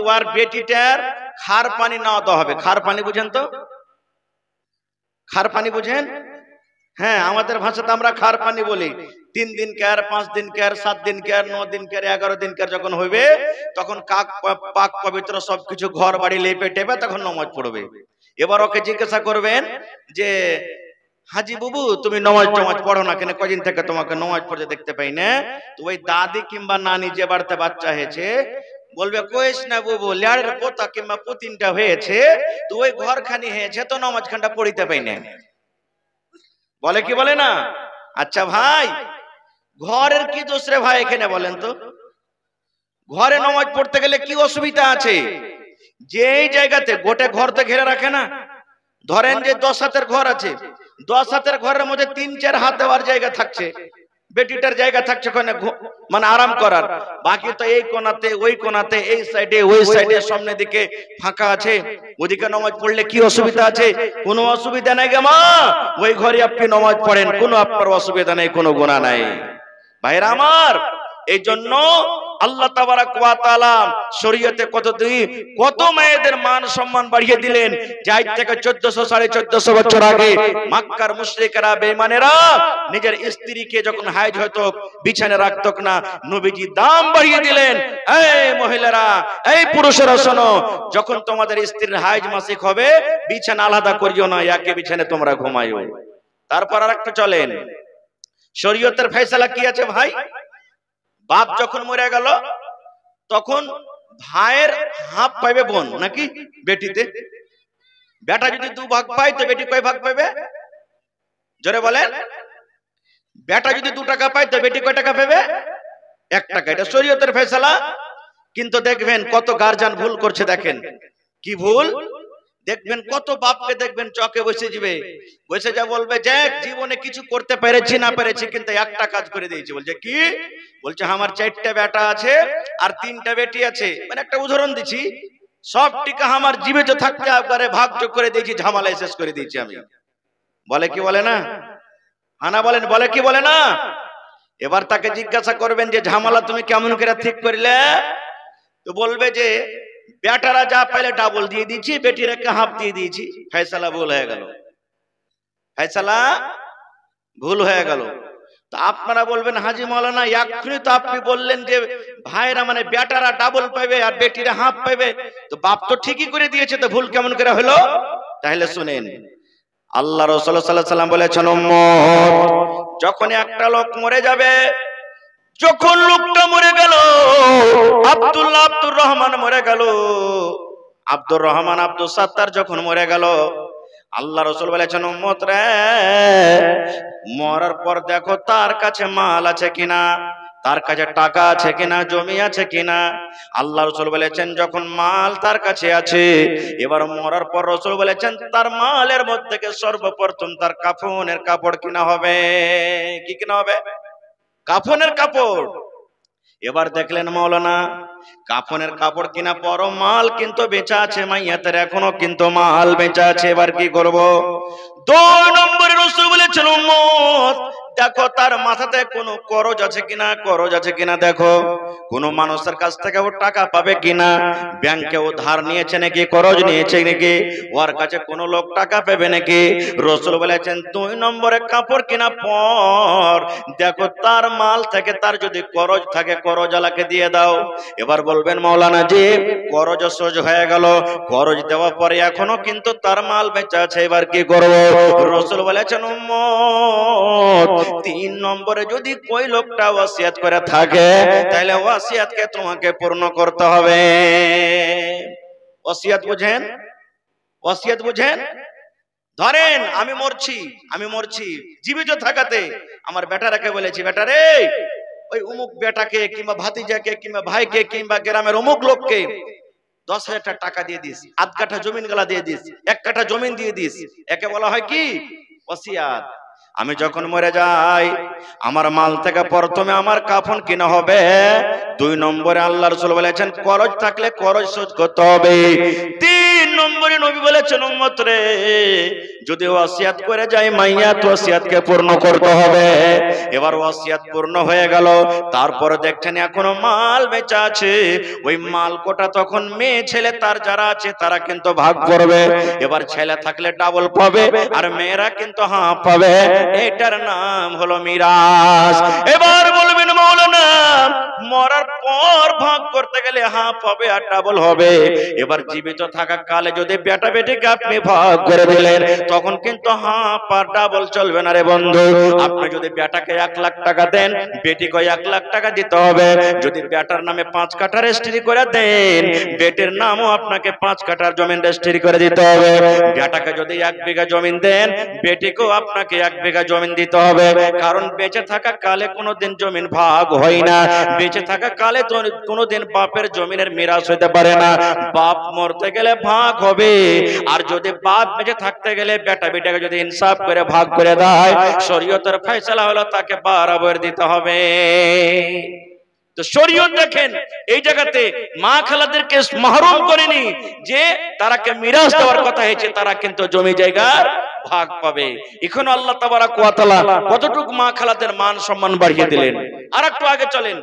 S1: ওয়ার বেটিটার খার পানি না দেওয়া হবে। খার পানি বুঝেন তো? খার পানি বুঝেন? হ্যাঁ, আমাদের ভাষাতে আমরা খার পানি বলি। 3 দিন কেয়ার, 5 দিন কেয়ার, 7 দিন কেয়ার, 9 দিন কেয়ার, 11 দিন কেয়ার যখন হইবে তখন পাক পবিত্র সবকিছু ঘর বাড়ি লেপে টেপে তখন নামাজ পড়বে। এবার ওকে জিজ্ঞাসা করবেন যে হাজি বাবু তুমি নামাজ পড়ো না কেন, কদিন থেকে তোমাকে নামাজ পড়তে দেখতে পাই না? তো ওই দাদি কিংবা নানি যে বাড়িতে বাচ্চা হয়েছে বলবে কইস না বাবু, ল্যাড়ের পোতা কিংবা পুতিনটা হয়েছে, তো ওই ঘরখানি হয়েছে তো নামাজ খানটা পড়িতে পাই না। বলে কি বলে না? আচ্ছা ভাই, ঘরের কি দোষ রে ভাই এখানে বলেন তো? ঘরে নামাজ পড়তে গেলে কি অসুবিধা আছে? যেই জায়গাতে গোটে ঘর তো ঘিরে রাখে না, ধরেন যে 10 হাতের ঘর আছে, 10 হাতের ঘরের মধ্যে 3-4 হাত দেওয়ার জায়গা থাকছে, বেটিটার জায়গা থাকছে মানে আরাম করার। বাকি তো এই কোনাতে ওই কোনাতে, এই সাইডে ওই সাইডে, সামনে দিকে ফাঁকা আছে, ওদিকে নামাজ পড়লে কি অসুবিধা আছে? কোনো অসুবিধা নাই গো মা, ওই ঘরে আপনি নামাজ পড়েন, কোনো আপনার অসুবিধা নেই, কোনো গুনাহ নাই। ভাইরা আমার, এই জন্য আল্লাহ তাবারাক ওয়া তাআলা শরীয়তে কত মায়েদের মান সম্মান বাড়িয়ে দিলেন। যাই থেকে 1400-1450 বছর আগে মক্কার মুশরিকরা বেঈমানেরা নিজের স্ত্রীকে যখন হাইজ হতো বিছানায় রাখতো না, নবীজি দাম বাড়িয়ে দিলেন। এই মহিলারা, এই পুরুষেরা শোনো, যখন তোমাদের স্ত্রীর হাইজ মাসিক হবে বিছানা আলাদা করিও না, একে বিছানায় তোমরা ঘুমাইও। তারপর আরেকটা চলেন, শরীয়তের ফয়সালা কি আছে ভাই? বাপ যখন মরে গেল তখন ভাইয়ের হাফ পাইবে বোন নাকি বেটিতে? বেটা যদি 2 ভাগ পায় তো বেটি কয় ভাগ পাইবে? জোরে বলেন। বেটা যদি 2 টাকা পায় তো বেটি কয় টাকা পাবে? 1 টাকা। এটা শরীয়তের ফয়সালা। কিন্তু দেখবেন কত গার্জিয়ান ভুল করছে। দেখেন কি ভুল, দেখবেন কত বাপকে দেখবেন চকে বসে যাবে, বসে যা বলবে যে জীবনে কিছু করতে পেরেছি না পেরেছি কিন্তু একটা কাজ করে দিয়েছি। বলছে কি? বলছে আমার 4টা বেটা আছে আর 3টা বেটি আছে, মানে একটা উদাহরণ দিচ্ছি, সব টিকা আমার জীবিত থাকতে একবারে ভাগযোগ করে দিয়েছি, ঝামেলায় শেষ করে দিয়েছি আমি। বলে কি বলে না? আনা বলেন, বলে কি বলে না? এবার তাকে জিজ্ঞাসা করবেন যে ঝামেলা তুমি কেমন করে ঠিক করলে? তো বলবে যে বেটারা যা পাইলে ডাবল দিয়ে দিয়েছি, বেটিরাকে হাফ দিয়ে দিয়েছি। ফয়সালা ভুল হয়ে গেল, ফয়সালা ভুল হয়ে গেল। তো আপনারা বলবেন হাজি মাওলানা এক্ষুনি তো আপনি বললেন যে ভাইরা মানে বেটারা ডাবল পাবে আর বেটিরা হাফ পাবে, তো বাপ তো ঠিকই করে দিয়েছে, তো ভুল কেমন করে হলো? তাহলে শুনেন, আল্লাহ রাসূল সাল্লাল্লাহু আলাইহি ওয়াসাল্লাম বলেছেন উম্মত, যখন একটা লোক মরে যাবে, যখন লোকটা মরে গেল, আব্দুর রহমান মরে গেল, আব্দুর রহমান আব্দুল সাত্তার যখন মরে গেল, আল্লাহ রাসূল বলেছেন উম্মত রে, মরার পর দেখো তার কাছে মাল আছে কিনা, তার কাছে টাকা আছে কিনা, জমি আছে কিনা। আল্লাহ রাসূল বলেছেন যখন মাল তার কাছে আছে, এবার মরার পর রাসূল বলেছেন তার মালের মধ্যে থেকে সর্বপ্রথম তার কাফনের কাপড় কিনা হবে। কি কিনা হবে? কাফনের কাপড়। এবার দেখলেন মাওলানা, কাফনের কাপড় কিনা পর মাল কিন্তু বেচা আছে, মাইয়াতের এখনো কিন্তু মাল বেচা আছে। এবার কি করব? 2 নম্বরে রাসূল বলেছেন উম্মত দেখো তার মাথাতে কোনো করজ আছে কিনা, করজ আছে কিনা দেখো, কোন মানুষের কাছ থেকে ও টাকা পাবে কিনা, ব্যাংকে ও ধার নিয়েছে নাকি, করজ নিয়েছে নাকি, ওর কাছে কোনো লোক টাকা পাবে নাকি। রাসূল বলেছেন 2 নম্বরে কাপড় কিনা পর দেখো তার মাল থেকে তার যদি করজ থাকে করজ আলাকে দিয়ে দাও। এবার বলবেন মাওলানা জি করজ সহজ হয়ে গেল, করজ দেওয়ার পরে এখনো কিন্তু তার মাল বেচা আছে, এবার কি করব? রাসূল বলেছেন উম্মত 3 নম্বরে যদি কোই লোকটা ওয়াসিয়াত করে থাকে তাহলে ওয়াসিয়াতকে তোমাকে পূর্ণ করতে হবে। ওসিয়ত বুঝেন? ওসিয়ত বুঝেন? ধরেন আমি মরছি জীবিত থাকাতে আমার বেটারাকে বলেছি, বেটা রে ওই অমুক বেটাকে কিংবা ভাতিজাকে কিংবা ভাইকে কিংবা গ্রামের অমুক লোককে 10,000 টাকা দিয়ে দিস, আধ কাঠা জমিন গলা দিয়ে দিস, 1 কাঠা জমিন দিয়ে দিস। একে বলা হয় কি? ওসিয়াত। আমি যখন মরে যাই আমার মাল থেকে প্রথমে আমার কাফন কিনা হবে, 2 নম্বরে আল্লাহ রাসূল বলেছেন খরচ থাকলে খরচ শোধ করতে হবে, 3 নম্বরে নবী বলেছেন উম্মত রে যদি ওসিয়াত করে যাই মাইয়াত ওসিয়াতকে পূর্ণ করতে হবে। এবার ওসিয়াত পূর্ণ হয়ে গেল, তারপরে দেখছেন এখনো মাল বেঁচে আছে, ওই মাল কোটা তখন মেয়ে ছেলে তার যারা আছে তারা কিন্তু ভাগ করবে। এবার ছেলে থাকলে ডাবল পাবে আর মেয়েরা কিন্তু হাফ পাবে, এটার নাম হলো মিরাস। এবার বলবেন মাওলানা মরার পর ভাগ করতে গেলে হাফ হবে আর ডাবল হবে, এবার জীবিত থাকা কালে যদি বেটা বেটিকে আপনি ভাগ করে দিলেন তখন কিন্তু হাফ আর ডাবল চলবে না রে বন্ধু। আপনি যদি বেটাকে 1 লাখ টাকা দেন বেটিকে 1 লাখ টাকা দিতে হবে। যদি বেটার নামে 5 কাঠা রেজিস্ট্রি করে দেন বেটির নামও আপনাকে 5 কাঠার জমিন রেজিস্ট্রি করে দিতে হবে। বেটাকে যদি 1 বিঘা জমিন দেন বেটিকেও আপনাকে 1 বিঘা জমিন দিতে হবে, কারণ বেঁচে থাকা কালে কোনোদিন জমিন ভাগ হয় না, বেঁচে থাকা কালে তো কোনোদিন বাপের জমিনের মিরাস হতে পারে না। বাপ মরতে গেলে ভাগ হবে, আর যদি বাপ বেঁচে থাকতে গেলে বেটা বেটাকে যদি ইনসাফ করে ভাগ করে দেয় শরীয়তের ফয়সালা হলো তাকে বরাবর দিতে হবে। তো শরীয়ত দেখেন এই জায়গাতে মা খালাদেরকে মাহরুম করেনি, যে তারাকে মিরাস দেওয়ার কথা হয়েছে তারা কিন্তু জমি জায়গার ভাগ পাবে। এখন আল্লাহ তাবারক ওয়া তাআলা কতটুকু মা খালাদের মান সম্মান বাড়িয়ে দিলেন। আর একটু আগে চলেন,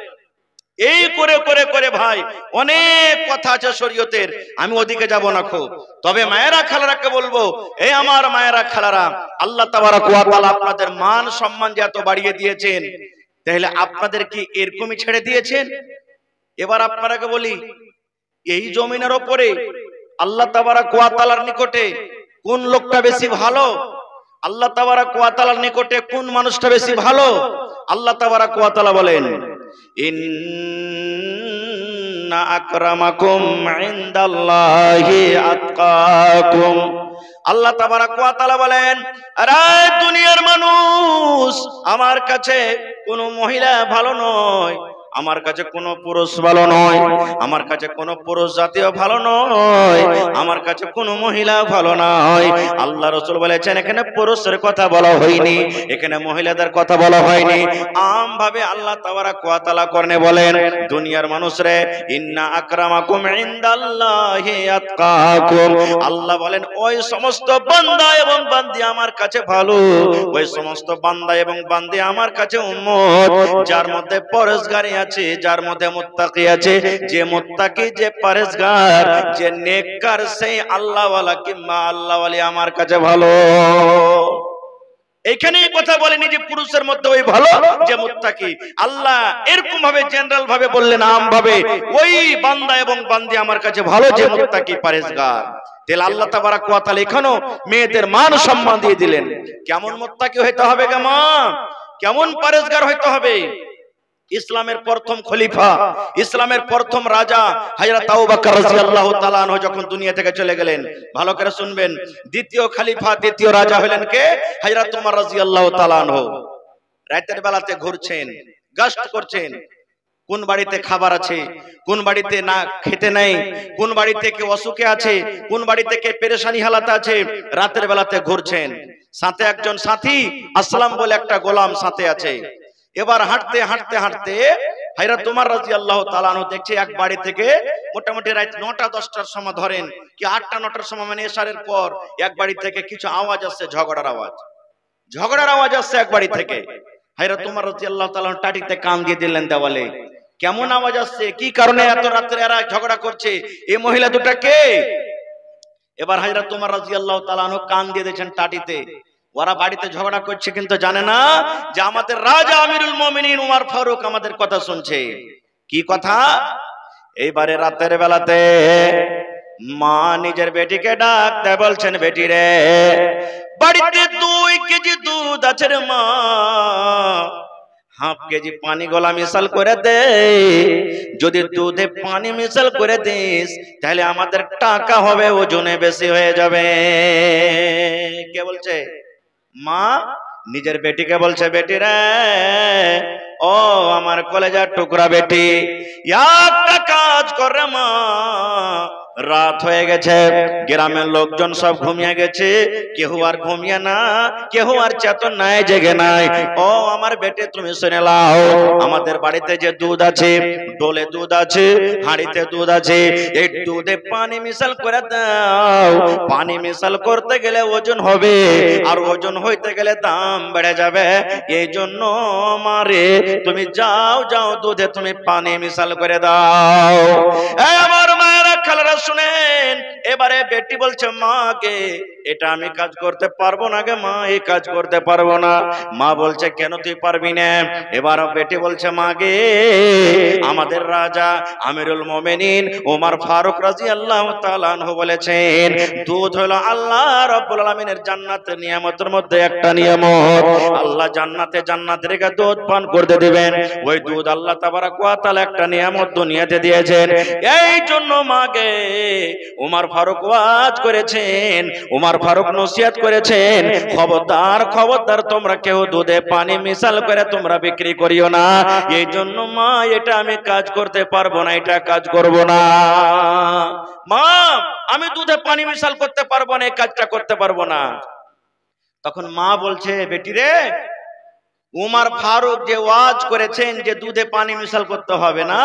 S1: এই করে করে করে ভাই অনেক কথা আছে শরীয়তের, আমি ওদিকে যাব না খুব। তবে মায়েরা খালারাকে বলবো, এই আমার মায়েরা খালারা, আল্লাহ তাবারক ওয়া তাআলা আপনাদের মান সম্মান যে এত বাড়িয়ে দিয়েছেন, তাহলে আপনাদের কি এরকমই ছেড়ে দিয়েছেন? এবার আপনারাকে বলি, এই জমিনের উপরে আল্লাহ তাবারক ওয়া তাআলার নিকটে কোন লোকটা বেশি ভালো? আল্লাহ তাবারক ওয়া তাআলার নিকটে কোন মানুষটা বেশি ভালো? আল্লাহ তাবারক ওয়া তাআলা বলেন ইন্না আকরামাকুম ইনদাল্লাহি আতকাকুম। আল্লাহ তাবারক ওয়া তাআলা বলেন, আরে দুনিয়ার মানুষ, আমার কাছে কোনো মহিলা ভালো নয়, আমার কাছে কোনো পুরুষ ভালো নয়, আমার কাছে কোনো পুরুষ জাতীয় ভালো নয়, আমার কাছে কোনো মহিলা ভালো নয়। আল্লাহ রাসূল বলেছেন এখানে পুরুষের কথা বলা হয়নি, এখানে মহিলাদের কথা বলা হয়নি। আমভাবে আল্লাহ তাবারক ওয়া তাআলা করনে বলেন, দুনিয়ার মানুষরে ইন্না আকরামাকুম ইনদাল্লাহি আতকাকুম। আল্লাহ বলেন ওই সমস্ত বান্দা এবং বান্দি আমার কাছে ভালো, ওই সমস্ত বান্দা এবং বান্দি আমার কাছে উম্মত যার মধ্যে পরহেজগারি আছে, যার মধ্যে মুত্তাকি আছে। যে মুত্তাকি, যে পরহেজগার, যে নেককার, সেই আল্লাহওয়ালা কিংবা আল্লাহওয়ালি আমার কাছে ভালো। এখানে কথা বলেনি যে পুরুষের মধ্যে ওই ভালো যে মুত্তাকি। আল্লাহ এরকম ভাবে জেনারেল ভাবে বললেন, আম ভাবে ওই বান্দা এবং বান্দি আমার কাছে ভালো যে মুত্তাকি পরহেজগার। তাহলে আল্লাহ তাবারক ওয়া তাআলা এখানেও মেয়েদের মান সম্মান দিয়ে দিলেন। কেমন মুত্তাকি হইতে হবে গো মা, কেমন পরহেজগার হইতে হবে? ইসলামের প্রথম খলিফা, ইসলামের প্রথম রাজা হযরত আবু বকর রাদিয়াল্লাহু তাআলা আনহু যখন দুনিয়া থেকে চলে গেলেন, ভালো করে শুনবেন, দ্বিতীয় খলিফা, দ্বিতীয় রাজা হলেন কে? হযরত ওমর রাদিয়াল্লাহু তাআলা আনহু। রাতের বেলাতে ঘুরছেন, গশত করছেন, কোন বাড়িতে খাবার আছে, কোন বাড়িতে না খেতে নাই, কোন বাড়িতে কে অসুখে আছে, কোন বাড়িতে কে পেরেশানি হালাতে আছে, রাতের বেলাতে ঘুরছেন। সাথে একজন সাথী আসলাম বলে একটা গোলাম সাথে আছে। এবার হাঁটতে হাঁটতে হাঁটতে হযরত ওমর রাদিয়াল্লাহু তাআলা আনহু দেখছে এক বাড়ি থেকে মোটামুটি রাত 9টা-10টার সময়, ধরেন কি 8টা-9টার সময়, মানে এশারের পর এক বাড়ি থেকে কিছু আওয়াজ আসছে, ঝগড়ার আওয়াজ আসছে এক বাড়ি থেকে। হযরত ওমর রাদিয়াল্লাহু তাআলা টাটিতে কান দিয়ে দিলেন দেওয়ালে, কেমন আওয়াজ আসছে, কি কারণে এত রাতে এরা ঝগড়া করছে, এই মহিলা দুটা কে? এবার হযরত ওমর রাদিয়াল্লাহু তাআলা আনহু কান দিয়ে দিয়েছেন টাটিতে। ওরা বাড়িতে ঝগড়া করছে কিন্তু জানে না যে আমাদের রাজা আমিরুল মুমিনিন ওমর ফারুক আমাদের কথা শুনছে। কি কথা? এইবারে রাতের বেলাতে মা নিজের বেটিকে ডাকতে বলছেন, বেটি রে, বাড়িতে 2 কেজি দুধ আছে রে মা, হাফ কেজি পানি গলা মিশাল করে দে, যদি দুধে পানি মিশাল করে দিস তাহলে আমাদের টাকা হবে ওজনে বেশি হয়ে যাবে। কে বলছে? মা নিজের বেটিকে বলছে, বেটি রে, ও আমার কলেজার টুকরা বেটি, একটা কাজ করে মা, রাত হয়ে গেছে, গ্রামের লোকজন সব ঘুমিয়ে গেছে, কেউ আর ঘুমিয়ে না, কেউ আর চেতন নাই, জেগে নাই। ও আমার বেটে তুমি শুনে লাও, আমাদের বাড়িতে যে দুধ আছে, ডোলে দুধ আছে, হাঁড়িতে দুধ আছে, এই দুধে পানি মিশাল করে দাও। পানি মিশাল করতে গেলে ওজন হবে, আর ওজন হইতে গেলে দাম বেড়ে যাবে। এই জন্য মারে তুমি যাও যাও, দুধে তুমি পানি মিশাল করে দাও। আমার মায়েরা খালারা শুনেন, এবারে বেটি বলছে, মা গে এটা আমি কাজ করতে পারবো না গে মা, এই কাজ করতে পারবো না। মা বলছে, কেন তুই পারবি না? এবার বেটি বলছে, মা গে আমাদের রাজা আমিরুল মোমিনিন ওমর ফারুক রাদিয়াল্লাহু তাআলা আনহু বলেছেন, দুধ হলো আল্লাহ রাব্বুল আলামিনের জান্নাতের নিয়ামতের মধ্যে একটা নিয়ামত। আল্লাহ জান্নাতের দুধ পান করতে দিবেন, ওই দুধ আল্লাহ তাবারক ওয়া তাআলা একটা নিয়ামত দুনিয়াতে দিয়েছেন। এই জন্য মাগে ওমর ফারুক ওয়াজ করেছেন, ওমর ফারুক নসিহত করেছেন, খবরদার খবরদার তোমরা কেউ দুধে পানি মিশাল করে তোমরা বিক্রি করিও না। এই জন্য মা এটা আমি কাজ করতে পারবো না, এটা কাজ করব না মা, আমি দুধে পানি মিশাল করতে পারবো না, এই কাজটা করতে পারবো না। তখন মা বলছে, বেটি রে, ওমর ফারুক যে ওয়াজ করেছেন যে দুধে পানি মিশাল করতে হবে না,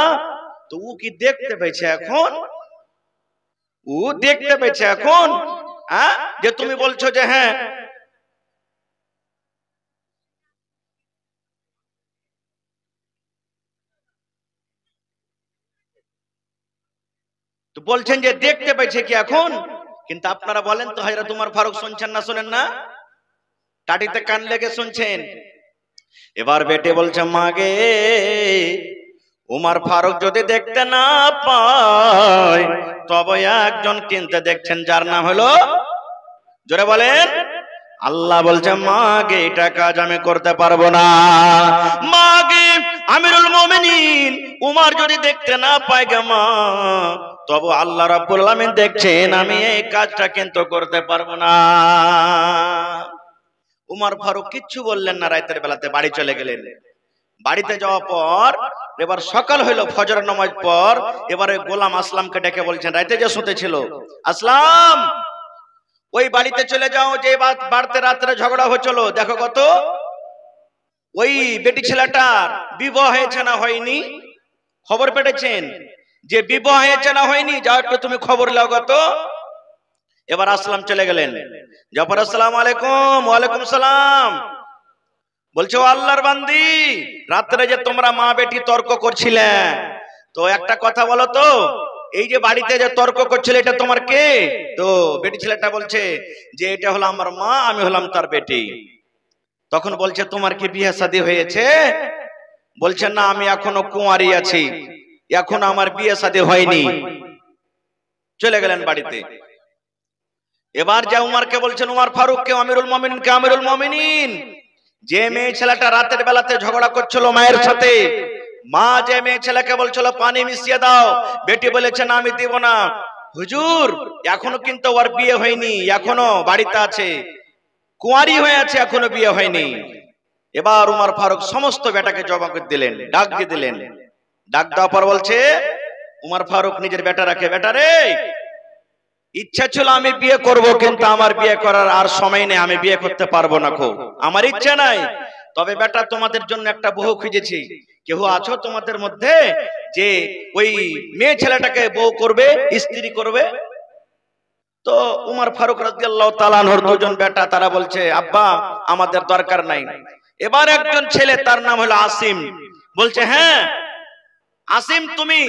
S1: তো ও কি দেখতে পেয়েছে এখন? ও দেখতে পেয়েছে এখন যে তুমি বলছো যে হ্যাঁ তো বলছেন যে দেখতে পেয়েছে কি এখন? কিন্তু আপনারা বলেন তো হযরত ওমর ফারুক শুনছেন না শোনেন না? টাটিতে কান লেগে শুনছেন। এবার বেটে বলছে, মাগে ওমর ফারুক যদি দেখতে না পায় তবে একজন কিনতে দেখছেন, যার নাম হলো, জোরে বলেন, আল্লাহ বলছে, মাগে এটা কাজ আমি করতে পারবো না। মাগে আমিরুল মোমিনিন উমর যদি দেখতে না পায় গে মা, তবে আল্লাহ রাব্বুল আলামিন দেখছেন, আমি এই কাজটা কিন্তু করতে পারবো না। উমর ফারুক কিচ্ছু বললেন না, রাতের বেলাতে বাড়ি চলে গেলেন। বাড়িতে যাওয়ার পর এবার সকাল হইল, ফজর নামাজ পর এবারে গোলাম আসলামকে ডেকে বলছেন, রাতে যে শুতেছিল, আসলাম ওই বাড়িতে চলে যাও যে বাড়িতে রাত্রে ঝগড়া হচ্ছিল, দেখো কত ওই বেটি ছেলেটার বিবাহ হয়েছে না হয়নি, খবর পেয়েছেন যে বিবাহ হয়েছে না হয়নি, যাও একটু তুমি খবর লাও কত। এবার আসলাম চলে গেলেন, জাফর আসসালামু আলাইকুম। ওয়ালাইকুম সালাম। বলছে, ও আল্লাহর বান্দি, রাত্রে যে তোমরা মা বেটি তর্ক করছিলে, তো একটা কথা বলো তো, এই যে বাড়িতে যে তর্ক করছিলে এটা তোমার কে? তো বেটি ছেলেটা বলছে যে এটা হলো আমার মা, আমি হলাম তার বেটি। তখন বলছে, তোমার কি বিয়ে শাদী হয়েছে? বলছে, না আমি এখনো কুঁয়ারি আছি, এখন আমার বিয়ে শাদী হয়নি। চলে গেলেন বাড়িতে। এবার যে উমরকে বলছেন, উমর ফারুক কে, আমিরুল মুমিনিন কে, আমিরুল মুমিনিন যে মেয়ে ছেলেটা রাতের বেলাতে ঝগড়া করছিল মায়ের সাথে, মা যে মেয়ে ছেলেকে বলছিল পানি মিশিয়ে দাও, বেটি বলেছে না আমি দিব না। হুজুর এখনো কিন্তু ওর বিয়ে হয়নি, এখনো বাড়িতে আছে, কুঁয়ারি হয়ে আছে, এখনো বিয়ে হয়নি। এবার উমর ফারুক সমস্ত বেটাকে জবাব দিলেন, ডাক দিয়ে দিলেন। ডাক দেওয়ার পর বলছে উমর ফারুক নিজের বেটারাকে, বেটারে ইচ্ছা ছিল আমি বিয়ে করব, কিন্তু আমার বিয়ে করার আর সময় নেই, আমি বিয়ে করতে পারবো না, খুব আমার ইচ্ছা নাই। তবে বেটা তোমাদের জন্য একটা বউ খুঁজেছি, কেউ আছো তোমাদের মধ্যে যে ওই মেয়ে ছেলেটাকে বউ করবে, স্ত্রী করবে? তো উমর ফারুক রাদিয়াল্লাহু তাআলা আনহুর দুজন বেটা, তারা বলছে, আব্বা আমাদের দরকার নাই। এবার একজন ছেলে, তার নাম হলো আসিম, বলছে, হ্যাঁ আসিম, তুমি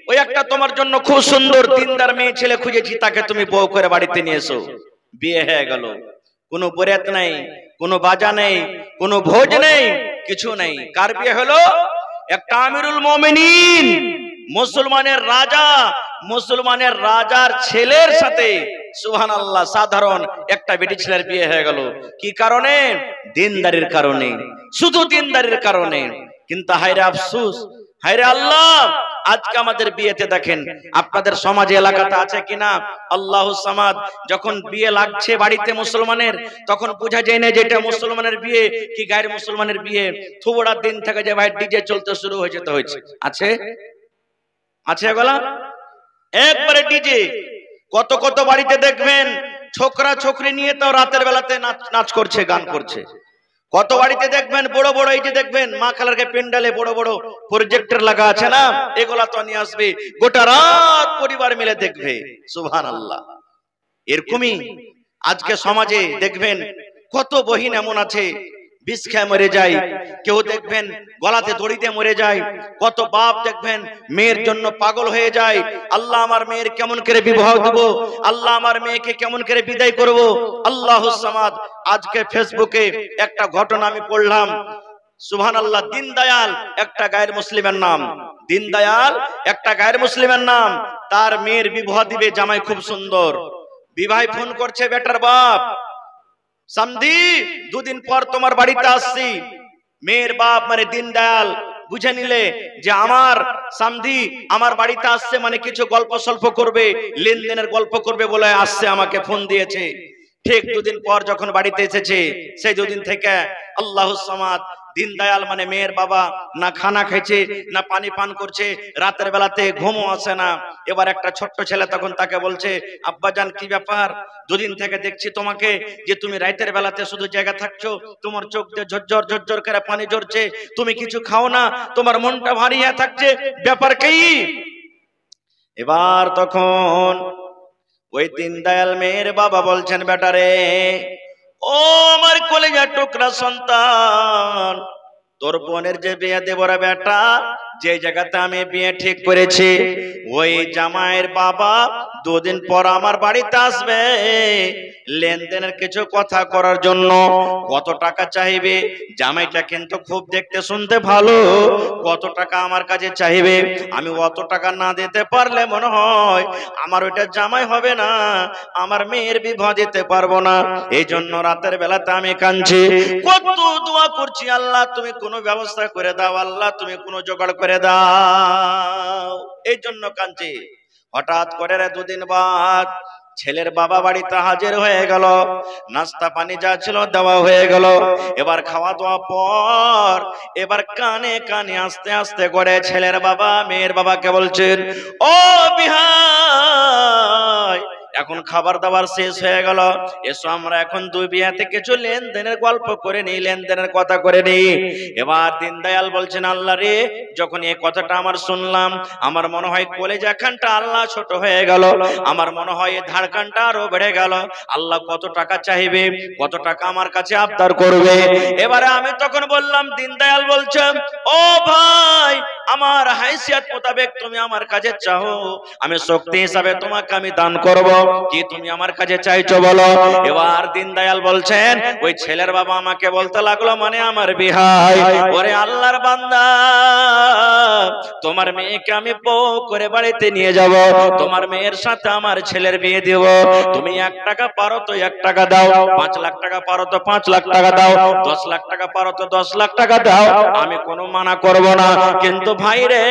S1: ওই একটা তোমার জন্য খুব সুন্দর দিনদার মেয়ে ছেলে খুঁজেছি, তাকে তুমি বউ করে বাড়িতে নিয়ে এসো। বিয়ে হয়ে গেল, কোনো বরাত নাই, কোনো বাজা নেই, কোনো ভোজ নেই, কিছু নেই। কার বিয়ে হলো? একটা আমিরুল মুমিনিন, মুসলমানের রাজা, মুসলমানের রাজার ছেলের সাথে, সুবহানাল্লাহ, সাধারণ একটা বেটি ছেলের বিয়ে হয়ে গেল। কি কারণে? দিনদারির কারণে, শুধু দিনদারির কারণে। কিন্তু হায়রে আফসোস, হায়রে আল্লাহ, আজকে আমাদের বিয়েতে দেখেন, আপনাদের সমাজে এলাকাতে আছে কিনা, আল্লাহু সামাদ, যখন বিয়ে লাগছে বাড়িতে মুসলমানের, তখন বোঝা যায় না যে এটা মুসলমানের বিয়ে কি গায়ের মুসলমানের বিয়ে। থুবড়ার দিন থেকে যে ভাই ডিজে চলতে শুরু হয়ে যেতে হয়েছে, আছে আছে এগুলা একবারে ডিজে। কত কত বাড়িতে দেখবেন ছোকরা ছোকরি নিয়ে তাও রাতের বেলাতে নাচ করছে, গান করছে। কত বাড়িতে দেখবেন বড় বড়, এই যে দেখবেন মা খালারকে পেন্ডালে বড় বড় প্রজেক্টর লাগা আছে না, এগুলা তো নিয়ে আসবে, গোটা রাত পরিবার মিলে দেখবে। সুবহানাল্লাহ। এরকমই আজকে সমাজে দেখবেন কত বহিন এমন আছে বিষ খেয়ে মরে যায়, কেউ দেখবেন গলাতে দড়ি দিয়ে মরে যায়, কত বাপ দেখবেন মেয়ের জন্য পাগল হয়ে যায়। আল্লাহ আমার মেয়ের কেমন করে বিবাহ দেব, আল্লাহ আমার মেয়েকে কেমন করে বিদায় করব। আল্লাহুস সামাদ। আজকে ফেসবুকে একটা ঘটনা আমি পড়লাম, সুবহানাল্লাহ, দীনদয়াল একটা গায়ের মুসলিমের নাম, দীনদয়াল একটা গায়ের মুসলিমের নাম, তার মেয়ের বিবাহ দিবে, জামাই খুব সুন্দর, বিবাহ ফোন করছে বেটার বাপ, সামদি দুদিন পর তোমার বাড়িতে আসছি। মেয়ের বাপ মানে দীনদয়াল বুঝে নিলে যে আমার সামদি আমার বাড়িতে আসছে মানে কিছু গল্প সল্প করবে, লেনদেনের গল্প করবে বলে আসছে, আমাকে ফোন দিয়েছে। ঠিক দুদিন পর যখন বাড়িতে এসেছে, সেই দুদিন থেকে আল্লাহুস সামাদ, দীনদয়াল মানে মেয়ের বাবা না খানা খাইছে না পানি পান করছে, রাতের বেলাতে ঘুমও আসে না। এবার একটা ছোট্ট ছেলে তখন তাকে বলছে, আব্বাজান কি ব্যাপার, দুদিন থেকে দেখছি তোমাকে যে তুমি রাতের বেলাতে শুধু জায়গা থাকছো, তোমার চোখ দিয়ে ঝরঝর ঝরঝর করে পানি ঝরছে, তুমি কিছু খাও না, তোমার মনটা ভারী হয়ে থাকছে, ব্যাপার কি? এবার তখন ওই দীনদয়াল মেয়ের বাবা বলছেন, বেটারে, ও আমার কলেজার টুকরা সন্তান, তোর বোনের যে বিয়ে দেব রে বেটা, যে জায়গাতে আমি বিয়ে ঠিক করেছি, ওই জামাইয়ের বাবা দুদিন পর আমার বাড়িতে আসবে লেনদেনের কিছু কথা করার জন্য। কত টাকা চাইবে? জামাইটা কিন্তু খুব দেখতে শুনতে ভালো, কত টাকা আমার কাছে চাইবে? আমি অত টাকা না দিতে পারলে মনে হয় আমার ওইটা জামাই হবে না, আমার মেয়ের বিবাহ দিতে পারবো না। এই জন্য রাতের বেলাতে আমি কাঁদছি, কত দোয়া করছি, আল্লাহ তুমি কোনো ব্যবস্থা করে দাও, আল্লাহ তুমি কোনো জোগাড় করে দাও, এই জন্য কাঁদছি। হঠাৎ করে দুদিন বাদ ছেলের বাবা বাড়িতে হাজির হয়ে গেল, নাস্তা পানি যা ছিল দেওয়া হয়ে গেল। এবার খাওয়া দাওয়া পর এবার কানে কানে আস্তে আস্তে করে ছেলের বাবা মেয়ের বাবাকে বলছেন, ও বিহাই, এখন খাবার দাবার শেষ হয়ে গেল, এসো আমরা এখন দুই বিয়াতে কিছু লেনদেনের গল্প করে নিই, লেনদেনের কথা করে নিই। এবার দীনদয়াল বলছেন, আল্লাহ রে, যখন এই কথাটা আমার শুনলাম, আমার মনে হয় কলেজা খানটা আল্লাহ ছোট হয়ে গেল, আমার মনে হয় এই ধাড়কানটা আরো বেড়ে গেল। আল্লাহ কত টাকা চাইবে, কত টাকা আমার কাছে আবদার করবে? এবারে আমি তখন বললাম, দীনদয়াল বলছেন, ও ভাই, আমার হাইসিয়াত মোতাবেক তুমি আমার কাছে চাও, আমি শক্তি হিসাবে তোমাকে আমি দান করব, কি তুমি আমার কাছে চাইছো বলো? এবার দীনদয়াল বলছেন, ওই ছেলের বাবা আমাকে বলতে লাগলো, মানে আমার বিহাই, ওরে আল্লাহর বান্দা, তোমার মেয়েকে আমি বউ করে বাড়িতে নিয়ে যাব, তোমার মেয়ের সাথে আমার ছেলের বিয়ে দেব, তুমি 1 টাকা পারো তো 1 টাকা দাও, 5 লাখ টাকা পারো তো 5 লাখ টাকা দাও, 10 লাখ টাকা পারো তো 10 লাখ টাকা দাও, আমি কোনো মানা করব না। কিন্তু ভাই রে,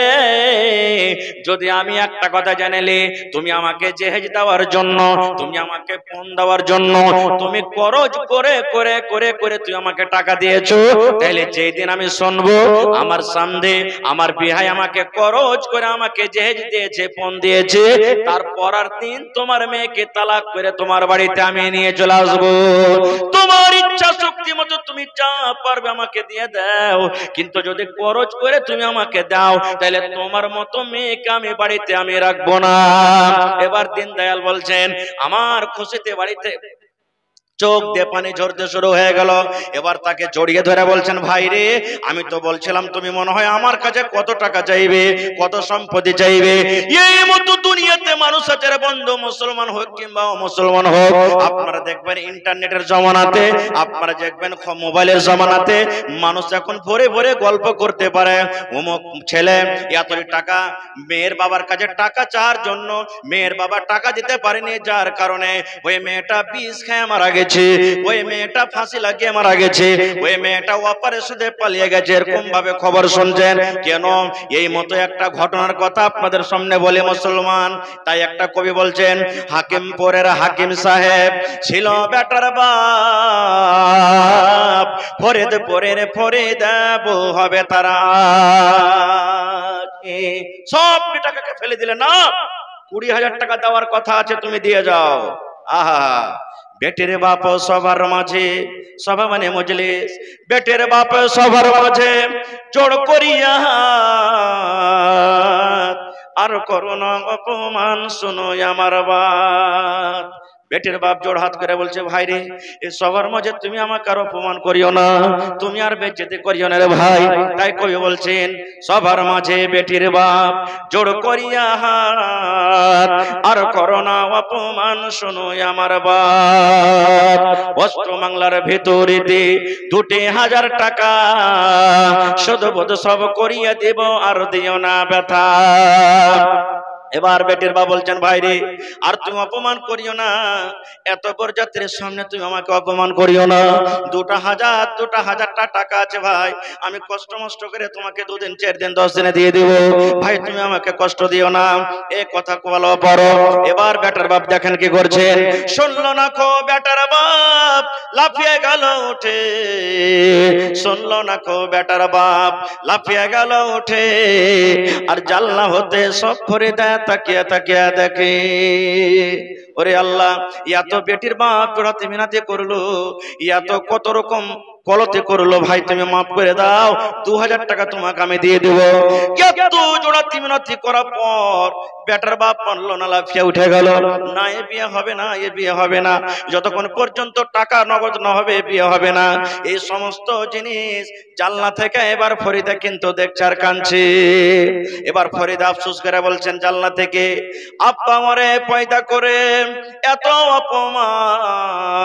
S1: যদি আমি একটা কথা জানালে, তুমি আমাকে জেহেজ দেওয়ার জন্য, তুমি আমাকে ফোন দেওয়ার জন্য, তুমি খরচ করে করে করে করে তুই আমাকে টাকা দিয়েছো, তাহলে যেই দিন আমি শুনবো আমার সামনে আমার বিহাই আমাকে খরচ করে আমাকে জেহেজ দিয়েছে, ফোন দিয়েছে, তারপর আর দিন তোমার মেয়েকে তালাক করে তোমার বাড়িতে আমি নিয়ে চলে আসবো। তোমার ইচ্ছা শক্তি মতো তুমি যা পারবে আমাকে দিয়ে দাও, কিন্তু যদি খরচ করে তুমি আমাকে দাও, তাহলে তোমার মতো মেয়েকে আমি বাড়িতে আমি রাখবো না। এবার দীনদয়াল বলছেন, আমার খুশিতে বাড়িতে চোখ দিয়ে পানি ঝরতে শুরু হয়ে গেল। এবার তাকে জড়িয়ে ধরে বলছেন, ভাই রে, আমি তো বলছিলাম তুমি মনে হয় আমার কাছে কত টাকা চাইবে, কত সম্পত্তি চাইবে। এই মতো দুনিয়াতে মানুষ আছে রে বন্ধু, মুসলমান হোক কিংবা অমুসলমান হোক, আপনারা দেখবেন ইন্টারনেটের জমানাতে, আপনারা দেখবেন মোবাইলের জমানাতে, মানুষ এখন ভরে ভরে গল্প করতে পারে, অমুক ছেলে এত টাকা, মেয়ের বাবার কাছে টাকা চাওয়ার জন্য মেয়ের বাবা টাকা দিতে পারেনি, যার কারণে ওই মেয়েটা বিষ খেয়ে মারা গেছে। গেছে, ওই মেয়েটা ফাঁসি লাগিয়ে মারা গেছে, ওই মেয়েটা অপারেশনে পালিয়ে গেছে, এরকম ভাবে খবর শুনছেন কেন? এই মতো একটা ঘটনার কথা আপনাদের সামনে বলে মুসলমান। তাই একটা কবি বলছেন, হাকিমপুরের হাকিম সাহেব ছিল বেটার বাপ, ফরিদপুরের ফরিদ হবে তারা। সব টাকাকে ফেলে দিলে না, 20,000 টাকা দেওয়ার কথা আছে, তুমি দিয়ে যাও। আহা, বেটের বাপ সবার মাঝে, সভা মানে মজলিস, বেটের বাপ সবার মাঝে জোড় করিয়া আর করোনা অপমান শুনো আমার বাত। বেটের বাপ জোড় হাত করে বলছে, ভাই রে, এই সবার মাঝে তুমি আমাকে আর অপমান করিও না, তুমি আর বেজ্জতি করিও না রে ভাই। তাই কবি বলছেন, সবার মাঝে বেটির বাপ জোড় করিয়া হাত আর করোনা অপমান শোনো আমার বাপ। অস্ত্র বাংলার ভেতরেতে 2,000 টাকা সদবোধ সব করিয়া দেব, আর দিও না ব্যথা। এবার বেটির বাবা বলছেন, ভাই রে, আর তুমি অপমান করিও না, এত বরযাত্রীর সামনে তুমি আমাকে অপমান করিও না। 2,000 টাকা আছে ভাই, আমি কষ্ট মষ্ট করে তোমাকে 2 দিন 4 দিন 10 দিনে দিয়ে দিব, ভাই তুমি আমাকে কষ্ট দিও না। এই কথা বলো পড়ো। এবার বেটার বাপ দেখেন কি করছেন, শুনলো না কো বেটার বাপ লাফিয়ে গেল উঠে, শুনলো না কো বেটার বাপ লাফিয়ে গেল উঠে, আর জানলা হতে সব করে দেয় তাকিয়া তাকিয়া দেখে। ওরে আল্লাহ, এত বেটির বাপ জোড়াতে মিনাতে করলো, এত কত রকম কলতে করলো, ভাই তুমি মাফ করে দাও, 2,000 টাকা তোমাকে আমি দিয়ে দেব। এত জোড়াতে মিনাতে করার পর বেটার বাপ মানলো না, লাফিয়া উঠে গেল, না এ বিয়ে হবে না, এ বিয়ে হবে না, যতক্ষণ পর্যন্ত টাকা নগদ না হবে বিয়ে হবে না। এই সমস্ত জিনিস জানলা থেকে এবার ফরিদা কিন্তু দেখছে আর কাঁদছে। এবার ফরিদা আফসোস করে বলছেন জানলা থেকে, আব্বা আমারে পয়দা করে এত অপমান।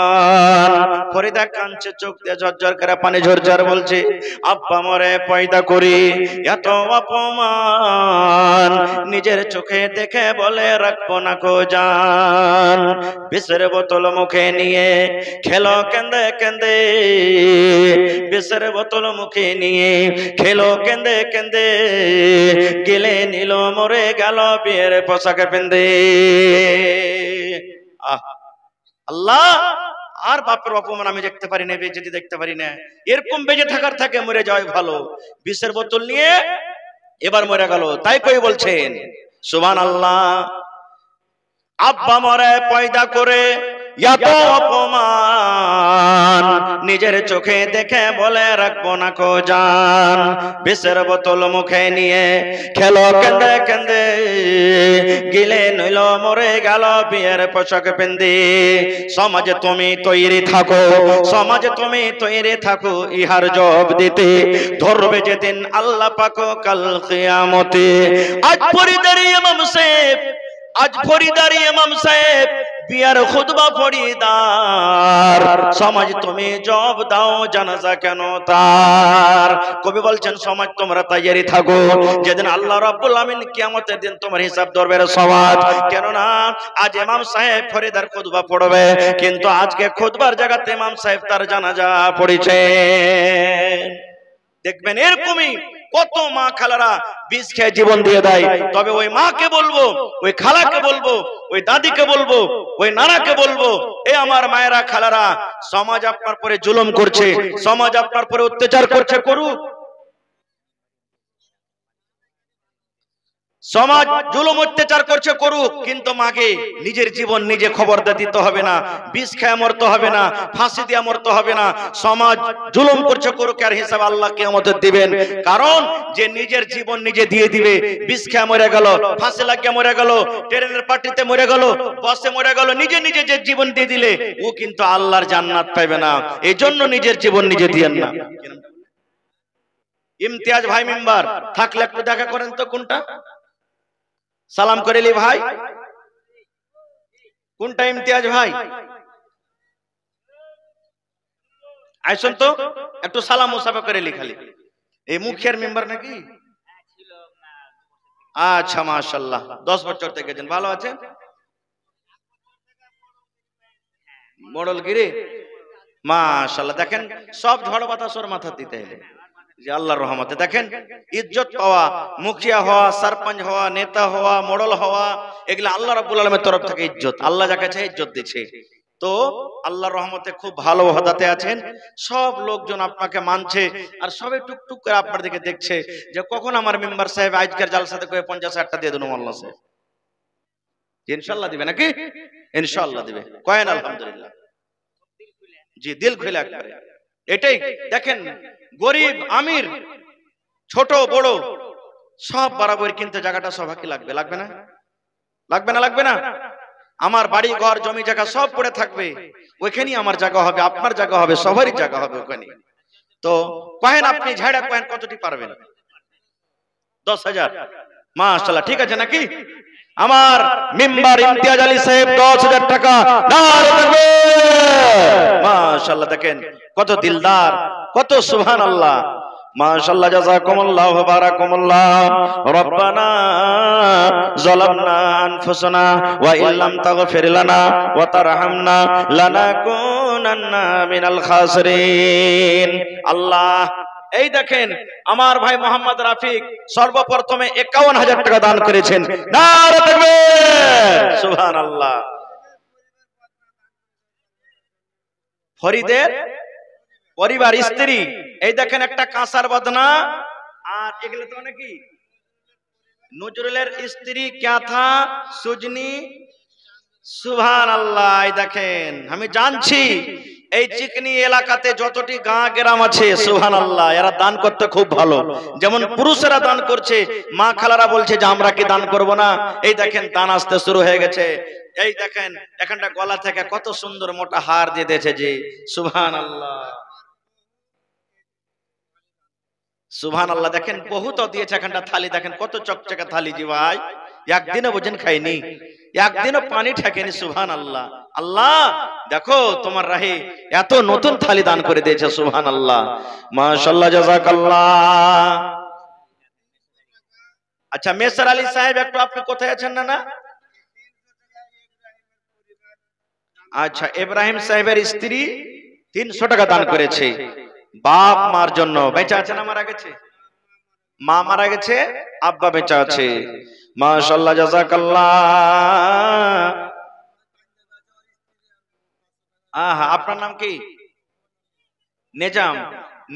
S1: ফরিদা কাঁদছে, চোখ দিয়ে ঝরঝর করে পানি ঝরঝর বলছে, আব্বা আমারে পয়দা করে এত অপমান, নিজের চোখে দেখে বলে রাখবো না কো জান। বিষের বোতল মুখে নিয়ে খেলো কেন্দে কেন্দে, বিষের বোতল মুখে নিয়ে খেলো কেন্দে কেন্দে, গেলে নিল মরে গেল বিয়ের পোশাকে পেন্দে। আল্লাহ, আর বাপের অপমান আমি দেখতে পারি না, বেজেতি দেখতে পারি না, এরকম বেজে থাকার থাকে মরে যাওয়াই ভালো। বিষের বোতল নিয়ে এবার মরে গেল। তাই কই বলছেন সুবহানাল্লাহ, আব্বা মরে পয়দা করে এত অপমান, নিজের চোখে দেখে বলে রাখবো না কো জান। বিষের বোতল মুখে নিয়ে খেলো কেন্দে কেন্দে, গিলে নইল মরে গেল বিয়ের পোশাক পেন্দে। সমাজে তুমি তৈরি থাকো, সমাজে তুমি তৈরি থাকো, ইহার জবাব দিতে ধরবে যেদিন আল্লাহ পাক কাল কিয়ামতে। আজ ফরিদারি ইমাম সাহেব, আজ ফরিদারি ইমাম সাহেব বিয়ার খুতবা ফরিদার, সমাজ তুমি জব দাও জানাজা কেন তার। কবি বলছেন সমাজ তোমরা তৈরি থাকো, যেদিন আল্লাহ রাব্বুল আমিন কিয়ামতের দিন তোমার হিসাব ধরবে সমাজ। কেননা আজ ইমাম সাহেব ফরিদার খুতবা পড়বে, কিন্তু আজকে খুতবার জায়গাতে ইমাম সাহেব তার জানাজা পড়েছেন। দেখবেন এরকমই কত মা খালারা বিষ খেয়ে জীবন দিয়ে দেয়। তবে ওই মাকে বলবো, ওই খালাকে বলবো, ওই দাদিকে বলবো, ওই নানাকে বলবো, এ আমার মায়েরা খালারা, সমাজ আপনার পরে জুলুম করছে, সমাজ আপনার পরে অত্যাচার করছে, করুক। সমাজ জুলুম অত্যাচার করছে, করুক, কিন্তু মাকে নিজের জীবন নিজে খবর দিতে হবে না, বিষ খেয়ে মরতে হবে না, ফাঁসি দিয়ে মরতে হবে না। সমাজ জুলুম করছে, করুক, আর হিসাব আল্লাহ কিয়ামতে দিবেন। কারণ যে নিজের জীবন নিজে দিয়ে দিবে, বিষ খেয়ে মরে গেল, ফাঁসি লাগিয়ে মরে গেল, ট্রেনের পার্টিতে মরে গেল, বাসে মরে গেল, নিজে নিজে যে জীবন দিয়ে দিলে ও কিন্তু আল্লাহর জান্নাত পাবে না। এই জন্য নিজের জীবন নিজে দিয়েন না। ইমতিয়াজ ভাই মেম্বার থাকলে একটু দেখা করেন তো, কোনটা সালাম করেলি ভাই, কোনটা ইমতিয়াজ ভাই, আইসন তো একটু সালাম মুসাফা করেলি খালি। এই মুখিয়ার মেম্বার নাকি? আচ্ছা মাশাআল্লাহ, 10 বছর থেকে গেছেন, ভালো আছেন? মোড়লগিরি মাশাআল্লাহ। দেখেন সব ঝড় বাতাস ওর মাথা দিতে এলে যে আল্লাহর রহমতে। দেখেন ইজ্জত পাওয়া, মুখিয়া হওয়া, সরপঞ্চ হওয়া, নেতা হওয়া, মোড়ল হওয়া, এগুলা আল্লাহ রাব্বুল আলামিনের তরফ থেকে ইজ্জত। আল্লাহ যাকে চায় ইজ্জত দিচ্ছে। তো আল্লাহর রহমতে খুব ভালো ওহদাতে আছেন। সব লোকজন আপনাকে মানছে আর সবাই টুকটুক করে আপনার দিকে দেখছে যে কখন আমার মেম্বার সাহেব আজকের জালসাতে করে 50,000 টাকা দিয়ে দেন মোল্লা সাহেব। ইনশাআল্লাহ দিবে নাকি? ইনশাআল্লাহ দিবে। কয়েন আলহামদুলিল্লাহ। জি দিল খুলে একবারে। এটাই দেখেন গরিব আমির ছোট বড় সব বরাবর, কিন্তু জায়গাটা সবাইকে লাগবে, লাগবে না? লাগবে না? লাগবে না? আমার বাড়ি ঘর জমি জায়গা সব পড়ে থাকবে, ওইখানেই আমার জায়গা হবে, আপনার জায়গা হবে, সবারই জায়গা হবে ওখানে। তো কহেন আপনি ঝাড়া কহেন কতটি পারবেন? 10,000। মাশাআল্লাহ, ঠিক আছে নাকি? আমার মেম্বার ইমতিয়াজ আলী সাহেব 10,000 টাকা। নারে তাকবীর! মাশাআল্লাহ, দেখেন কত দিলদার, কত সুবহানাল্লাহ। মাশাআল্লাহ, জাযাকুমুল্লাহু ওয়া বারাকাকুমুল্লাহ। রব্বানা যালামনা আনফুসানা ওয়া ইল্লাম তাগফির লানা ওয়া তারহামনা লানাকুনান্না মিনাল খাসিরিন। আল্লাহ, এই দেখেন আমার ভাই মোহাম্মদ রাফিক সর্বপ্রথমে 51,000 টাকা দান করেছেন। নারে তাকবীর! সুবহানাল্লাহ। ফরিদের পরিবার স্ত্রী, এই দেখেন একটা কাঁসার বদনা, আর এগুলো তো নাকি নজরুলের স্ত্রী ক্যাথা সুজনি। সুবহানাল্লাহ। এই দেখেন আমি জানছি এই চিকনি এলাকাতে যতটি গাঁ গ্রাম আছে সুবহানাল্লাহ এরা দান করতে খুব ভালো। যেমন পুরুষেরা দান করছে, মা খালারা বলছে যে আমরা কি দান করব না। এই দেখেন দান আসতে শুরু হয়ে গেছে। এই দেখেন এখানটা গলা থেকে কত সুন্দর মোটা হার দিয়ে দিয়েছে জি। সুবহানাল্লাহ, সুবহানাল্লাহ। দেখেন বহুত দিয়েছে এখানটা থালি, দেখেন কত চকচকে থালি জি ভাই। একদিনও ভোজন খাইনি, একদিনও পানি ঠেকেনি। সুবহানাল্লাহ। আল্লাহ দেখো তোমার রাহে এত নতুন থালি দান করে দিয়েছে। সুবহানাল্লাহ, মাশাআল্লাহ, জাযাকাল্লাহ। আচ্ছা মেসর আলী সাহেব একটু আপনি কোথায় আছেন? না আচ্ছা, ইব্রাহিম সাহেবের স্ত্রী 300 টাকা দান করেছে বাপ মার জন্য। বেঁচে আছে না মারা গেছে? মা মারা গেছে, আব্বা বেঁচে আছে। মাশাআল্লাহ, জাযাকাল্লাহ। আহা, আপনার নাম কি? নেজাম।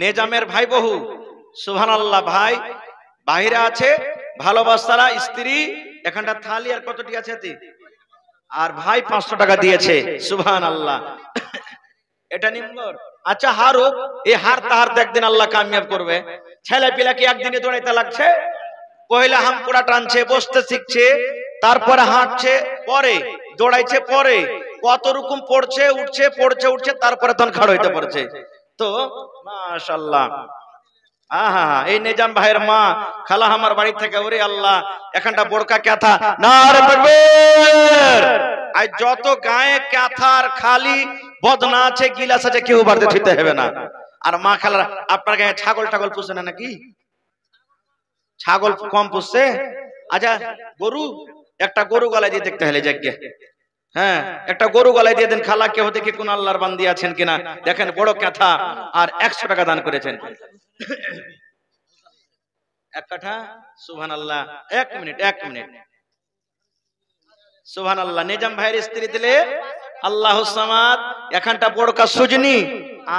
S1: নেজামের ভাই বহু। সুবহানাল্লাহ। ভাই বাহিরে আছে, ভালোবাসারা স্ত্রী এখানটা থালি আর কতটি আছে আর ভাই 500 টাকা দিয়েছে। সুবহানাল্লাহ। এটা নিম্বর। আচ্ছা হারুক, এই হারতে হারতে একদিন আল্লাহ কামিয়াব করবে। ছেলে পিলাকে একদিনে দৌড়াইতে লাগছে, পয়লা হামকুড়া টানছে, বসতে শিখছে, তারপরে হাঁটছে, পরে দৌড়াইছে, পরে কত রকম পড়ছে উঠছে, পড়ছে উঠছে, তারপরে তখন খাড় হইতে পারছে। তো মাশাআল্লাহ। আহা, এই নিজাম ভাইয়ের মা খালা আমার বাড়ি থেকে, ওরে আল্লাহ এখানটা বড়কা ক্যাথা। নারে তাকবীর! আজ যত গায়ে ক্যাথার খালি বদনা আছে, গিলাস আছে, কেউ বাড়তে ঠিতে হবে না। আর মা খালারা আপনার গায়ে ছাগল টাগল পুষে না নাকি? ছাগল কম পুষছে? আচ্ছা গরু, একটা গরু গলায় দিয়ে দেখতে হলে যাকে, হ্যাঁ একটা গরু গলায় দিয়ে দেন খালা, কেউ দেখে কোন আল্লাহর বান্দি আছেন কিনা। দেখেন বড় ক্যাথা আর 100 টাকা দান করেছেন। এক কাঠা। সুবহানাল্লাহ। এক মিনিট। সুবহানাল্লাহ। নিজাম ভাইয়ের স্ত্রী দিলে আল্লাহুস সামাদ এখানটা বড়কা সুজনি।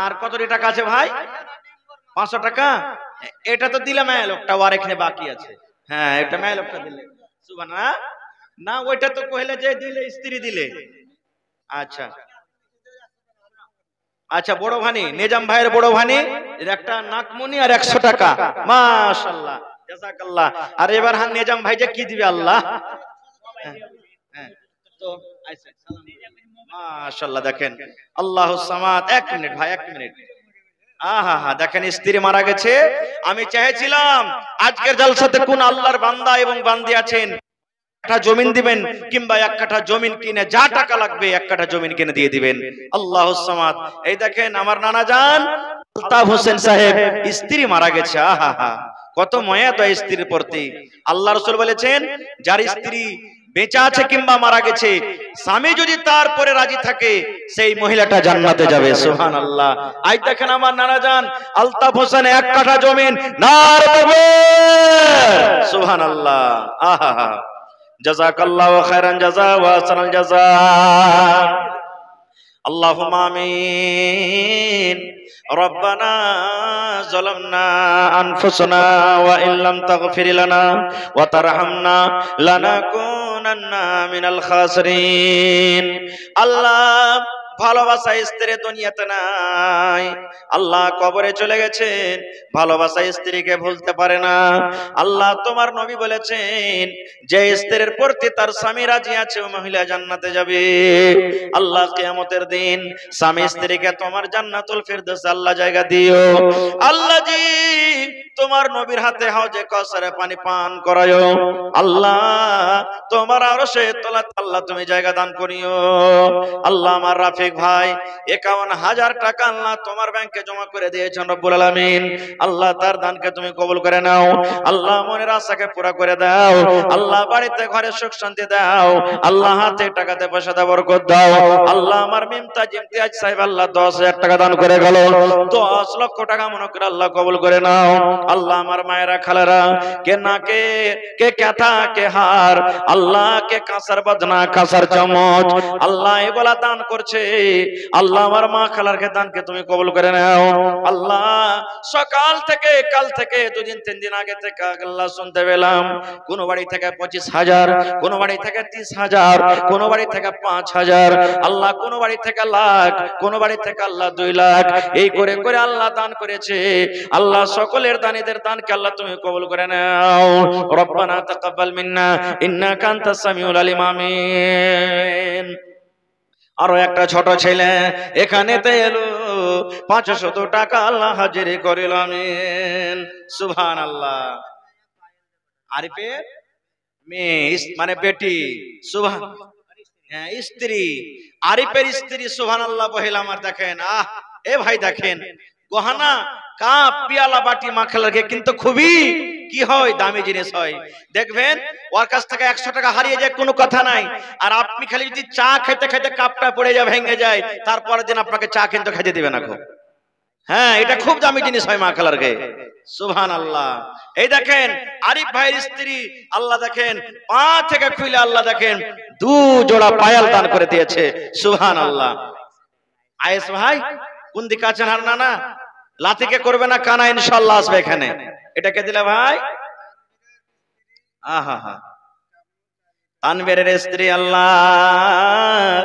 S1: আর কতটি টাকা আছে ভাই? 500 টাকা। এটা তো দিলাম লোকটা, আর এখানে বাকি আছে। হ্যাঁ এটা মেয়ে লোকটা দিলে। সুবহানাল্লাহ। না ওইটা তো কইলে যে দিলে স্ত্রী দিলে। আচ্ছা আচ্ছা, বড় ভানি নিজাম ভাইয়ের বড় ভানি একটা নাকমনি আর 100 টাকা। মাশাআল্লাহ, জাযাকাল্লাহ। আর এবার হান নিজাম ভাই যে কি দিবে আল্লাহ। হ্যাঁ তো আচ্ছা মাশাআল্লাহ। দেখেন আল্লাহুস সামাদ। 1 মিনিট ভাই, 1 মিনিট। আহা হা, দেখেন স্ত্রী মারা গেছে। আমি চেয়েছিলাম আজকের জলসাতে কোন আল্লাহর বান্দা এবং বান্দি আছেন, একটা জমিন দিবেন, কিংবা 1 কাঠা জমিন কিনে যা টাকা লাগবে 1 কাঠা জমিন কিনে দিয়ে দিবেন। আল্লাহুস সামাদ। এই দেখেন আমার নানা জান আলতাফ হোসেন সাহেব স্ত্রী মারা গেছে। আহা হা, কত মায়া তো স্ত্রীর প্রতি। আল্লাহ রাসূল বলেছেন যার স্ত্রী বেঁচে আছে কিংবা মারা গেছে, স্বামী যদি তারপরে রাজি থাকে সেই মহিলাটা জান্নাতে যাবে। সুবহানাল্লাহ। আজ দেখেন আমার নানা জান আলতাফ হোসেন 1 কাঠা জমিন, নারে তাকবীর, সুবহানাল্লাহ। আহা, জাযাকাল্লাহু খায়রান জাযা ওয়া আহসানাল জাযা। আল্লাহুম্মা আমিন। রব্বানা যালামনা আনফুসানা ওয়া ইল্লাম তাগফির লানা ওয়া তারহামনা লানাকুনান্না মিনাল খাসিরিন। আল্লাহ, ভালোবাসা স্ত্রী দুনিয়াতে নাই। আল্লাহ কবরে চলে গেছেন, ভালোবাসা স্ত্রীকে ভুলতে পারে না। আল্লাহ তোমার নবী বলেছেন যে স্ত্রীর প্রতি তার স্বামী রাজি আছে ও মহিলা জান্নাতে যাবে। আল্লাহ কিয়ামতের দিন স্বামী স্ত্রীকে তোমার জান্নাতুল ফিরদৌসে আল্লাহ জায়গা দিও। আল্লাহ জি তোমার নবীর হাতে হাউজে কাউসারে পানি পান করায়ো। আল্লাহ তোমার আরশে তলাত আল্লাহ তুমি জায়গা দান করিও। আল্লাহ আমার রাফিক ভাই 51,000 টাকা আল্লাহ তোমার ব্যাংকে জমা করে দিয়েছেন রব্বুল আলামিন। আল্লাহ তার দানকে তুমি কবুল করে নাও। আল্লাহ মনের আশাকে পুরা করে দাও। আল্লাহ বাড়িতে ঘরে সুখ শান্তি দাও। আল্লাহ হাতে টাকাতে পয়সাতে বরকত দাও। আল্লাহ আমার মিমতাজ ইমতিয়াজ সাহেব আল্লাহ 10,000 টাকা দান করে গেল, 10 লক্ষ টাকা মনে করে আল্লাহ কবুল করে নাও। আল্লাহ আমার মায়েরা খালারা কে নাকে কে কাঁথা কে হার, আল্লাহ কে কাঁসার বাজনা কাঁসার চামচ আল্লাহ এগুলা দান করছে। আল্লাহ আমার মা খালারকে দানকে তুমি কবুল করে নাও। আল্লাহ সকাল থেকে কাল থেকে 2-3 দিন আগে থেকে আল্লাহ শুনতে পেলাম কোন বাড়ি থেকে 25,000, কোন বাড়ি থেকে 30,000, কোন বাড়ি থেকে 5,000, আল্লাহ কোন বাড়ি থেকে লাখ, কোন বাড়ি থেকে আল্লাহ 2 লাখ, এই করে করে আল্লাহ দান করেছে। আল্লাহ সকলের দানীদের দানকে আল্লাহ তুমি কবুল করে নাও। রব্বানা তাকাব্বাল মিন্না ইন্নাকা আনতাস সামিউল আলিম। আমিন। আরো একটা ছোট ছেলে এখানেতে এলো, 500 টাকা আল্লাহ হাজির করিল। আমিন। সুবহানাল্লাহ। আরিফের মেয়ে মানে বেটি, সুবহান, হ্যাঁ স্ত্রী, আরিফের স্ত্রী, সুবহানাল্লাহ। বহিল আমার দেখেন, এ ভাই দেখেন গহনা কাপ পিয়ালা বাটি মাখলাকে কিন্তু খুবই কি হয়, দামি জিনিস হয়। দেখবেন ওর কাছ থেকে 100 টাকা হারিয়ে যায় কোনো কথা নাই, আর আপনি খালি যদি চা খেতে খেতে কাপটা পড়ে যায় ভেঙে যায়, তারপরের দিন আপনাকে চা কিন্তু খেতে দিবে না খুব। হ্যাঁ, এটা খুব দামি জিনিস হয় মা খালারকে। সুবহানাল্লাহ। এই দেখেন আরিফ ভাইয়ের স্ত্রী আল্লাহ দেখেন পা থেকে খুলে আল্লাহ দেখেন 2 জোড়া পায়াল দান করে দিয়েছে। সুবহানাল্লাহ। আয়েশ ভাই কোন দিকে আছেন? আর না লাতিকে করবে না কানা, ইনশাআল্লাহ আসবে এখানে। এটাকে দিলে ভাই আহা তানবীরের স্ত্রী আল্লাহ,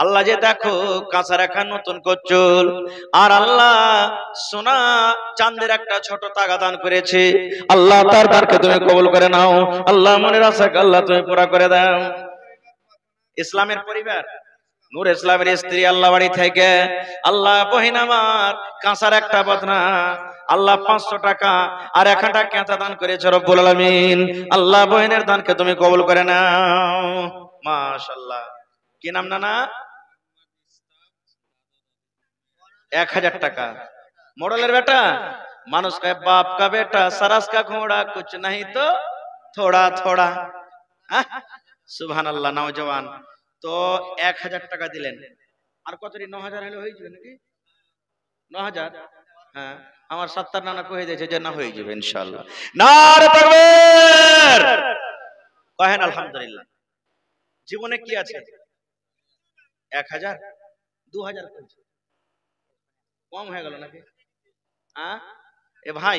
S1: আল্লাহ যে দেখো কাঁচা রাখা নতুন কচুল, আর আল্লাহ সোনা চাঁদের একটা ছোট তাগা দান করেছে। আল্লাহ তার দানকে তুমি কবুল করে নাও। আল্লাহ মনের আশাকে আল্লাহ তুমি পুরা করে দাও। ইসলামের পরিবার নূর ইসলামের স্ত্রী আল্লাহ বাড়ি থেকে আল্লাহ বহিন আমার কাঁসার একটা বদনা আল্লাহ 500 টাকা আর 1 কাঁচা দান করেছে রব্বুল আলামিন। আল্লাহ বহিনের দানকে তুমি কবুল করে নাও। মাশাআল্লাহ। কি নাম নানা? 1000 টাকা। মডেলের বেটা, মানুষ का बाप का बेटा, सरस का घोड़ा, कुछ नहीं तो थोड़ा थोड़ा। সুবহানাল্লাহ। নওজওয়ান তো 1000 টাকা দিলেন, আর কতটি 9000 হলে হয়ে যাবে নাকি? 9000। হ্যাঁ, আমার 70 নানা কয়ে দিয়েছে যে না হয়ে যাবে ইনশাআল্লাহ। নারে তাকবীর, কহেন আলহামদুলিল্লাহ। জীবনে কি আছে? 1000 2000 কইছে, কম হয়ে গেল নাকি? এ ভাই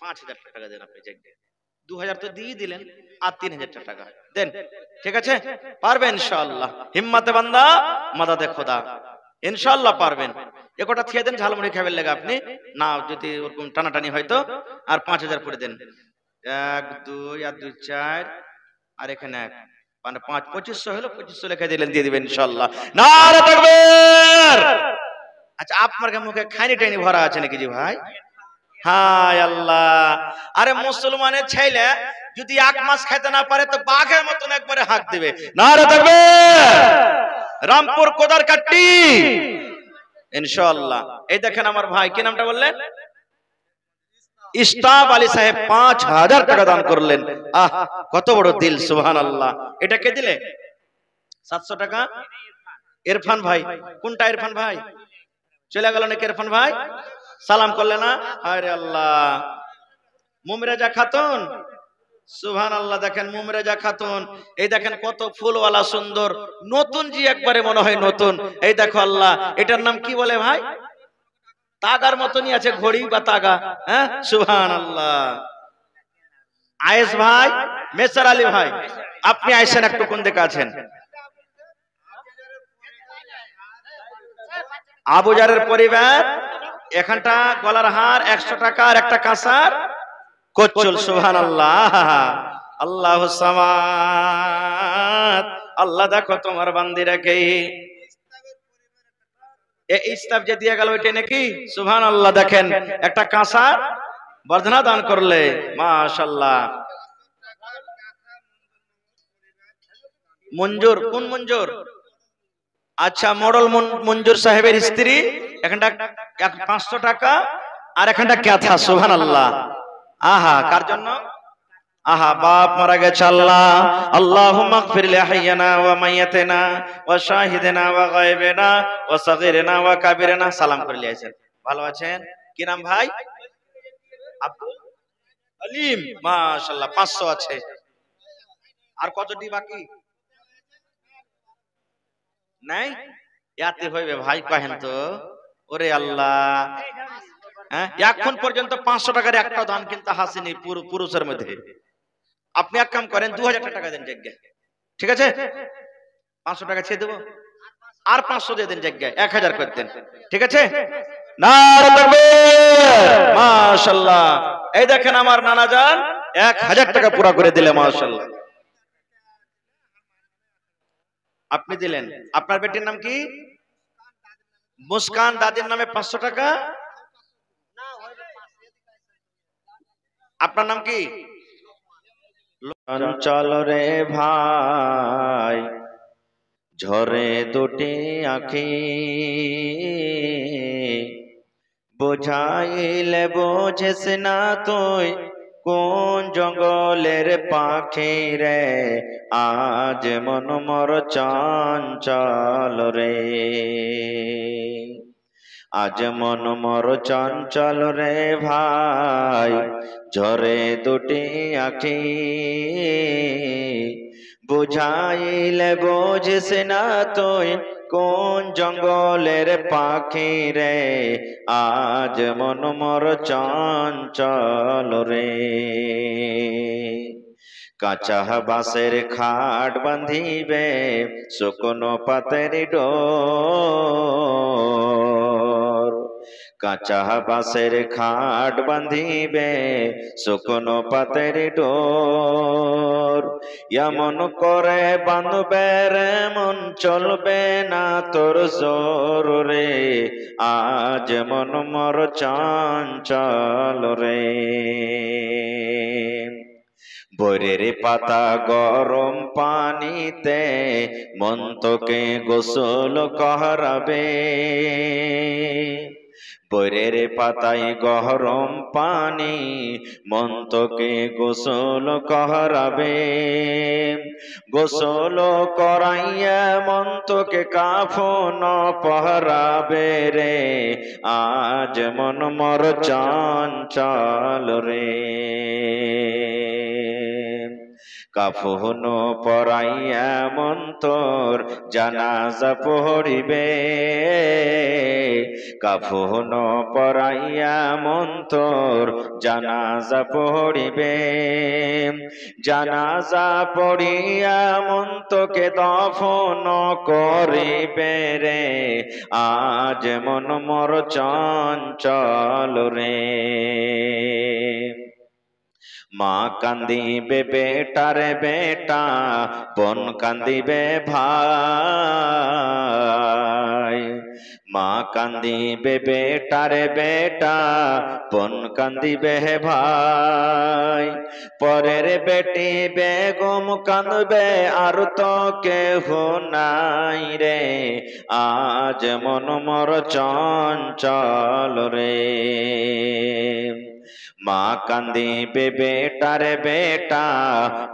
S1: 5000 টাকা দেন আপনি, 2000 তো দিয়ে দিলেন, আর 3000 টাকা দেন। ঠিক আছে? পারবেন ইনশাআল্লাহ। হিম্মতে বান্দা মাদাদে খোদা, ইনশাআল্লাহ পারবেন। একটা থিয়ে দেন, ঝালমুড়ি খাবেন লাগে আপনি না, যদি ওরকম টানাটানি হয়তো আর 5000 করে দেন। 1 2 আর 2 4 আর এখানে 1 মানে 5 2500 হলো, 2500 লেখা দিলেন, দিয়ে দিবেন ইনশাআল্লাহ। নারে তাকবীর। আচ্ছা, আপনার মুখে খাইনি টাইনি ভরা আছে নাকি জি ভাই? হায় আল্লাহ। আরে মুসলমানের ছেলে যদি 1 মাস খেতে না পারে তো বাঘের মতন একবারে হাঁক দিবে। নারে তাকবীর। রামপুর কোদার কাট্টি ইনশাআল্লাহ। এই দেখেন আমার ভাই, কি নামটা বললেন? স্টাফ আলী সাহেব 5000 টাকা দান করলেন। আহ, কত বড় দিল, সুবহানাল্লাহ। এটা কে দিলে? 700 টাকা ইরফান ভাই। কোনটা ইরফান ভাই? চলে গেল নাকি ইরফান ভাই? সালাম করলে না? আরে আল্লাহ। মুমরেজা খাতুন, সুবহানাল্লাহ। দেখেন মুমরেজা খাতুন, এই দেখেন কত ফুলওয়ালা সুন্দর, নতুন জি, একবারে মনে হয় নতুন। এই দেখো আল্লাহ, এটার নাম কি বলে ভাই? তাগার মতনই আছে, ঘড়ি বা তাগা। হ্যাঁ, সুবহানাল্লাহ। আয়েশ ভাই, মেসার আলী ভাই, আপনি আইসেন একটু, কোন দিকে আছেন? আবুজারের পরিবার, এখানটা গলার হার 100 টাকার একটা কাঁসার কচ্ছল, সুবহানাল্লাহ। আল্লাহ সামাদ। আল্লাহ দেখো তোমার বান্দিরাকে, এই ইস্তাব যে দিয়ে গেল ওইটা নাকি? সুবহানাল্লাহ। দেখেন একটা কাঁসার বর্ধনা দান করলে, মাশাআল্লাহ। মঞ্জুর, কোন মঞ্জুর? আচ্ছা, মডল মঞ্জুর সাহেবের স্ত্রী, এখানটা 500 টাকা, আর এখানটা ক্যাথা, সুবহানাল্লাহ। আহা, কার জন্য? আহা, বাপ মারা গেছে, আল্লাহ। আল্লাহুম্মা গফির লিহাইয়িনা ওয়া মাইয়িতিনা ওয়া শাহিদিনা ওয়া গায়বিনা ওয়া সাগীরিনা ওয়া কাবীরিনা। সালাম করে লিয়েছেন। ভালো আছেন? কি নাম ভাই? আব্দুল আলিম, মাশাআল্লাহ। 500 আছে। আর কতটি বাকি? নাই? ইয়াতে হইবে ভাই, কহেন তো। ওরে আল্লাহ, হ্যাঁ, এখন পর্যন্ত 500 টাকার একটা দান কিন্তু হাসিনি পুরুষের মধ্যে। আপনি এক কাম করেন, 2000 টাকা দেন জায়গায়, ঠিক আছে? 500 টাকা ছেড়ে দেবো, আর 500 দিয়ে দেন জায়গায়, 1000 করে দেন, ঠিক আছে? নারে তাকবীর, মাশাআল্লাহ। এই দেখেন আমার নানা জান 1000 টাকা পুরা করে দিলে, মাশাআল্লাহ। আপনি দিলেন। আপনার বেটির নাম কি? মুস্কান। দাদির নামে 500 টাকা। আপনার নাম কি? চল রে ভাই, ঝরে দুটি আঁখি, বোঝাইলে বোঝেস না তুই, কোন জঙ্গলের পাখি রে, আজ মন মর চঞ্চল রে, আজ মন মর চঞ্চল রে ভাই, ঝরে দুটি আঁখি, বুঝাইলে বোঝিস না তুই, কোন জঙ্গলের পাখি রে, আজ মন মর চঞ্চল রে। কাঁচা বাঁশের খাট বাঁধিবে, শুকনো পাতের ডোর, কাঁচা বাঁশের খাট বাঁধিবে, শুকনো পাতের ডোর, এমন করে বাঁধবে রে মন, চলবে না তোর জোর রে, আজ মন মর চঞ্চল রে। বরের পাতা গরম পানিতে, মন তোকে গোসল করাবে, বরের পাতায় গরম পানি, মন তোকে গোসল করাবে, গোসল করাইয়া মন তোকে কাফন পহরাবে রে, আজ মন মর চঞ্চল রে। কাফন পরাইয়া মন তোর জানাজা পড়িবে, কাফন পরাইয়া মন তোর জানাজা পড়িবে, জানাজা পড়িয়া মন তোকে দফন করিবে রে, আজ মন মর চঞ্চল রে। মা কান্দিবে বেটার বেটা, বোন কান্দিবে ভাই, মা কান্দিবে বেটার বেটা, বোন কান্দিবে ভাই, পরের বেটি বেগম কাঁদবে, আর তো কেহ নাই রে, আজ মন মর চঞ্চল রে।
S2: মা কান্দিবে বেটারে বেটা,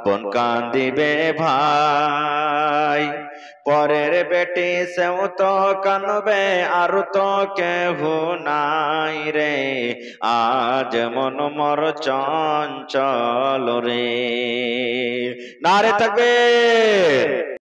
S2: বোন কান্দিবে ভাই, পরের বেটি সেও তো কানবে আর তো কেহ নাই রে, আজ মন মর চঞ্চল রে। নারে থাকবে।